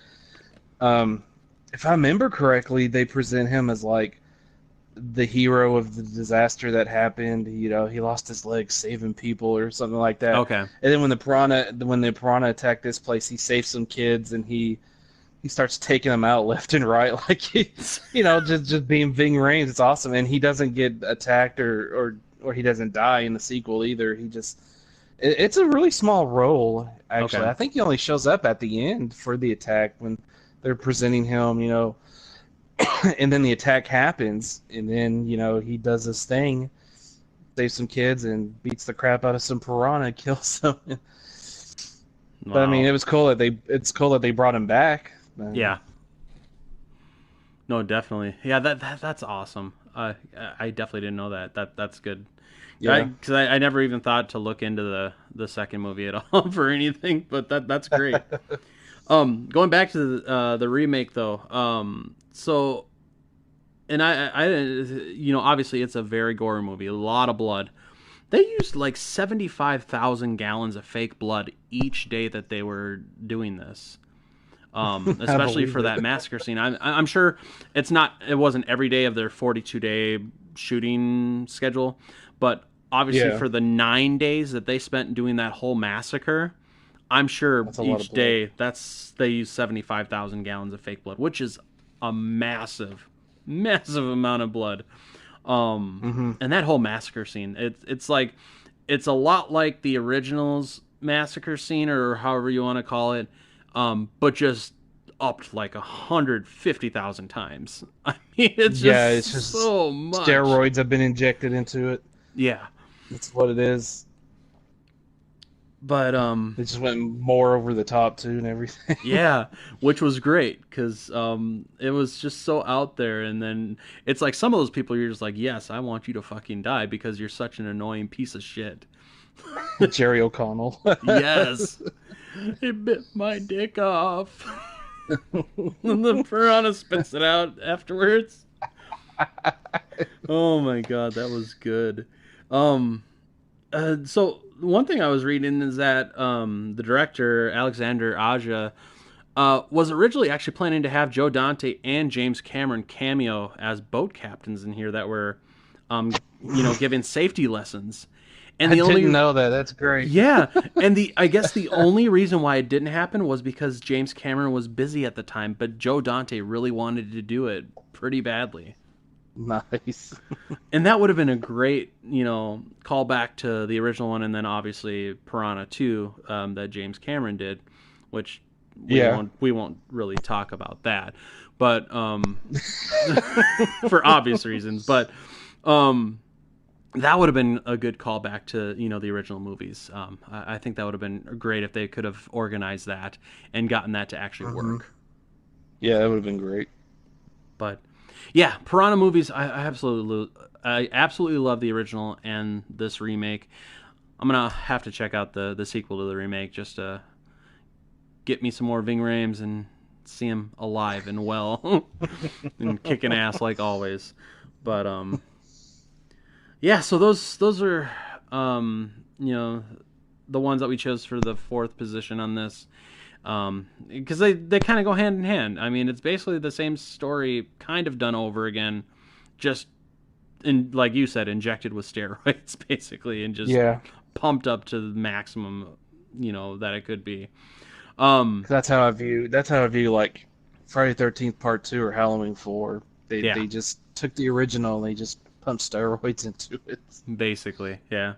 if I remember correctly, they present him as like the hero of the disaster that happened. You know, he lost his leg saving people or something like that. Okay. And then when the piranha attacked this place, he saved some kids, and he starts taking them out left and right, like he's, you know, just being Ving Rhames. It's awesome, and he doesn't get attacked or he doesn't die in the sequel either. He just. It's a really small role, actually. Okay. I think he only shows up at the end for the attack when they're presenting him, you know, and then the attack happens, and then, you know, he does this thing, saves some kids, and beats the crap out of some piranha, kills them. Wow. But I mean, it's cool that they brought him back. Yeah. No, definitely. Yeah, that's awesome. I definitely didn't know that. That's good. Yeah. Because I never even thought to look into the second movie at all for anything, but that's great. Going back to the remake though, so, and I you know, obviously it's a very gory movie, a lot of blood. They used like 75,000 gallons of fake blood each day that they were doing this. Especially for that massacre scene. I'm sure it wasn't every day of their 42-day shooting schedule, but obviously Yeah. for the 9 days that they spent doing that whole massacre, I'm sure That's a lot of each blood. day they use 75,000 gallons of fake blood, which is a massive, massive amount of blood. Mm-hmm. And that whole massacre scene, it's like, it's a lot like the original's massacre scene, or however you want to call it, but just upped like 150,000 times. I mean, it's Yeah, just it's just so much. steroids have been injected into it. Yeah, That's what it is. but They just went more over the top too and everything. yeah, which was great because it was just so out there. And then it's like some of those people, you're just like, yes, I want you to fucking die because you're such an annoying piece of shit. Jerry O'Connell. Yes, it bit my dick off. And the piranha spits it out afterwards. Oh my god, that was good. So one thing I was reading is that the director Alexander Aja was originally actually planning to have Joe Dante and James Cameron cameo as boat captains in here that were, giving safety lessons. And I the only didn't know that. That's great. yeah, and I guess the only reason why it didn't happen was because James Cameron was busy at the time, but Joe Dante really wanted to do it pretty badly. Nice. And that would have been a great, callback to the original one, and then obviously Piranha 2 that James Cameron did, which we won't really talk about that, but for obvious reasons. But that would have been a good callback to the original movies. I think that would have been great if they could have organized that and gotten that to actually work. Yeah, that would have been great. But yeah, Piranha movies, I absolutely love the original and this remake. I'm gonna have to check out the sequel to the remake just to get me some more Ving Rhames and see him alive and well and kicking ass like always. But yeah, so those are the ones that we chose for the fourth position on this. Because they kind of go hand in hand. I mean, it's basically the same story kind of done over again, just like you said, injected with steroids basically, and just pumped up to the maximum that it could be. That's how I view like Friday 13th Part 2 or Halloween 4. They just took the original and they just pumped steroids into it. Basically, yeah.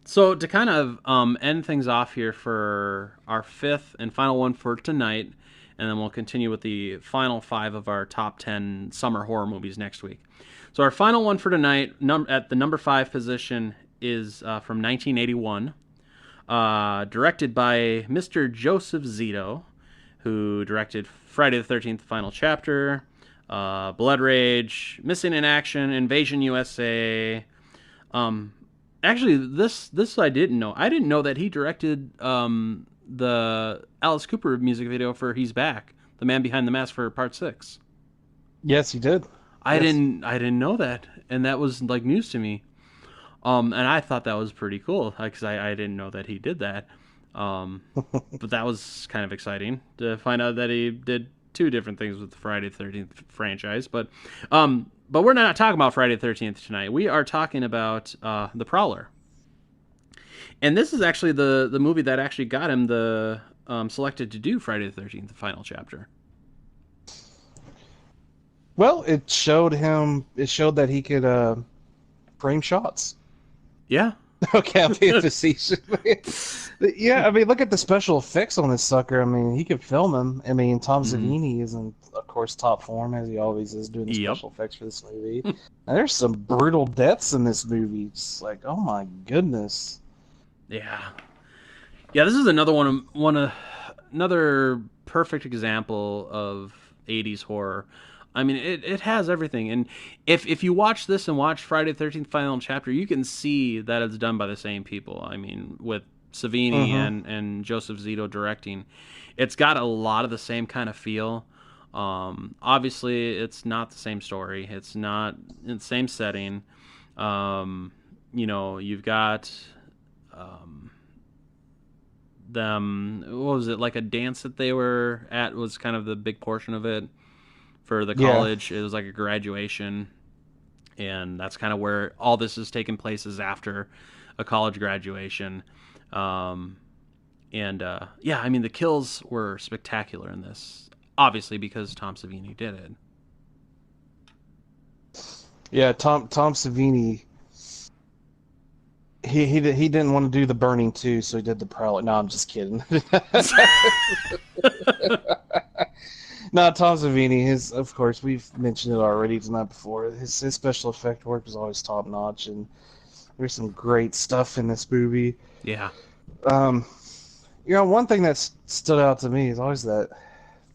So to kind of end things off here for our fifth and final one for tonight, and then we'll continue with the final 5 of our top 10 summer horror movies next week. So our final one for tonight, at the number 5 position, is from 1981, directed by Mr. Joseph Zito, who directed Friday the 13th Final Chapter, Blood Rage, Missing in Action, Invasion USA. Actually, this I didn't know. I didn't know that he directed the Alice Cooper music video for "He's Back," the man behind the mask for Part 6. Yes, he did. I didn't know that, and that was like news to me. And I thought that was pretty cool because I didn't know that he did that. But that was kind of exciting to find out that he did 2 different things with the Friday the 13th franchise. But we're not talking about Friday the 13th tonight. We are talking about The Prowler. And this is actually the movie that actually got him the selected to do Friday the 13th, the Final Chapter. Well, it showed that he could frame shots. Yeah. Okay, I'm being facetious. Yeah, I mean, look at the special effects on this sucker. I mean, he could film him. I mean, Tom Savini is in, of course, top form, as he always is, doing the special effects for this movie. And there's some brutal deaths in this movie. It's like, oh my goodness. Yeah. Yeah, this is another another perfect example of 80s horror. I mean, it has everything. And if you watch this and watch Friday the 13th Final Chapter, you can see that it's done by the same people. I mean, with Savini and Joseph Zito directing. It's got a lot of the same kind of feel. Obviously, it's not the same story. It's not in the same setting. You've got them, what was it, like a dance that they were at was kind of the big portion of it. For the college, it was like a graduation. And that's kind of where all this is taking place, is after a college graduation. Yeah, I mean, the kills were spectacular in this, obviously because Tom Savini did it. Yeah, Tom Savini. He didn't want to do the burning too, so he did the prowler. No, I'm just kidding. No, Tom Savini. Of course, we've mentioned it already tonight before. His special effect work was always top notch, and there's some great stuff in this movie. Yeah. One thing that stood out to me is always that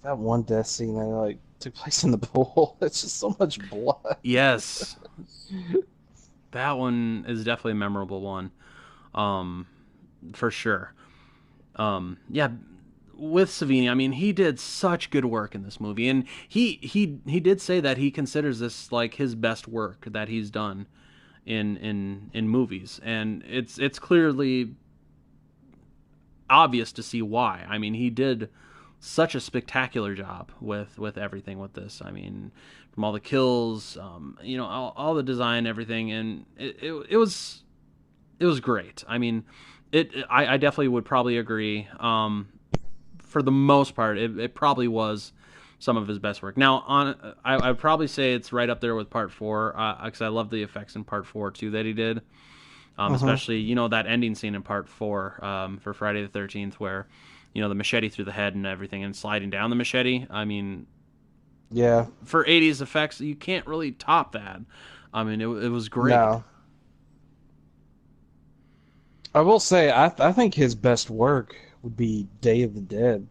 one death scene that took place in the pool. It's just so much blood. Yes. That one is definitely a memorable one. For sure. Yeah, with Savini, I mean, he did such good work in this movie, and he did say that he considers this like his best work that he's done in movies, and it's clearly obvious to see why. I mean, he did such a spectacular job with everything with this. I mean, from all the kills, all the design, everything, and it was great. I mean, I definitely would probably agree. For the most part, it probably was some of his best work. Now, I would probably say it's right up there with Part 4, because I love the effects in Part 4 too that he did. Especially, that ending scene in Part 4 for Friday the 13th, where the machete through the head and everything, and sliding down the machete. I mean, yeah, for 80s effects, you can't really top that. I mean, it was great. No. I will say, I think his best work would be Day of the Dead.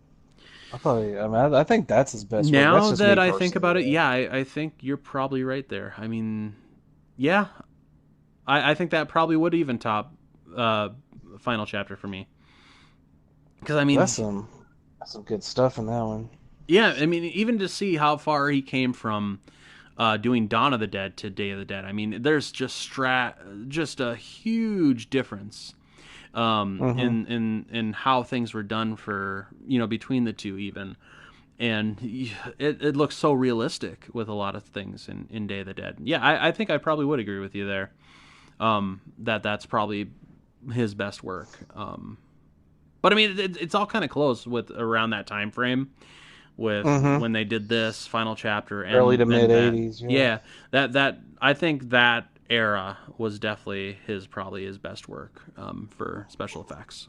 I think that's his best work. Now that I think about it, yeah, I think you're probably right there. I mean, yeah, I think that probably would even top Final Chapter for me. Because, I mean, that's some good stuff in that one. Yeah, I mean, even to see how far he came from doing Dawn of the Dead to Day of the Dead. I mean, there's just a huge difference in how things were done for between the two even, and it looks so realistic with a lot of things in Day of the Dead. Yeah, I think I probably would agree with you there. That's probably his best work. But I mean, it's all kind of close with around that time frame with when they did this Final Chapter and early to mid 80s. Yeah, that I think that era was definitely probably his best work for special effects.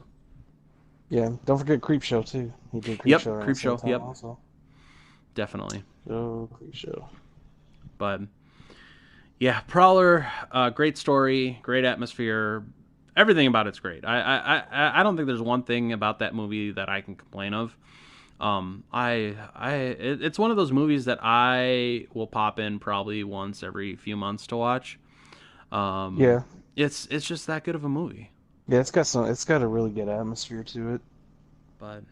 Yeah, don't forget Creepshow too. He did Creepshow. Creepshow. Yep, also. Definitely. Oh, Creepshow. But yeah, Prowler, great story, great atmosphere. Everything about it's great. I don't think there's one thing about that movie that I can complain of. It's one of those movies that I will pop in probably once every few months to watch. Yeah, it's just that good of a movie. Yeah, it's got a really good atmosphere to it. But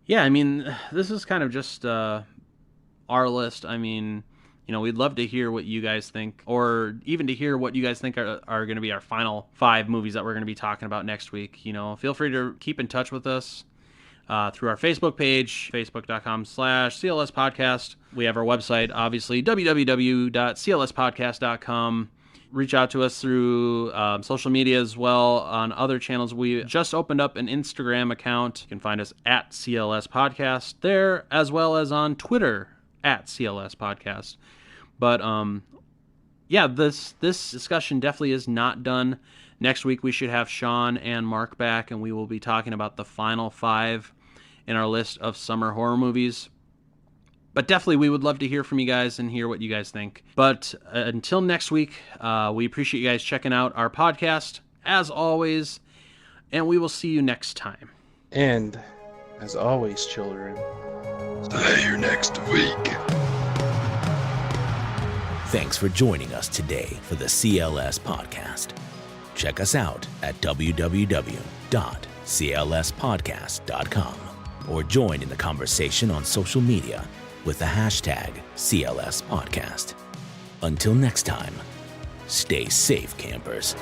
yeah, I mean, this is kind of just our list. I mean, we'd love to hear what you guys think, or even to hear what you guys think are going to be our final 5 movies that we're going to be talking about next week. Feel free to keep in touch with us through our Facebook page, facebook.com/CLS Podcast. We have our website, obviously, www.clspodcast.com. Reach out to us through social media as well on other channels. We just opened up an Instagram account. You can find us at CLS Podcast there, as well as on Twitter at CLS Podcast. But yeah, this discussion definitely is not done. Next week we should have Sean and Mark back, and we will be talking about the final 5 in our list of summer horror movies. But definitely we would love to hear from you guys and hear what you guys think. But until next week, we appreciate you guys checking out our podcast, as always, and we will see you next time. And, as always, children, see you next week. Thanks for joining us today for the CLS Podcast. Check us out at www.clspodcast.com or join in the conversation on social media with the hashtag CLS Podcast. Until next time, stay safe, campers.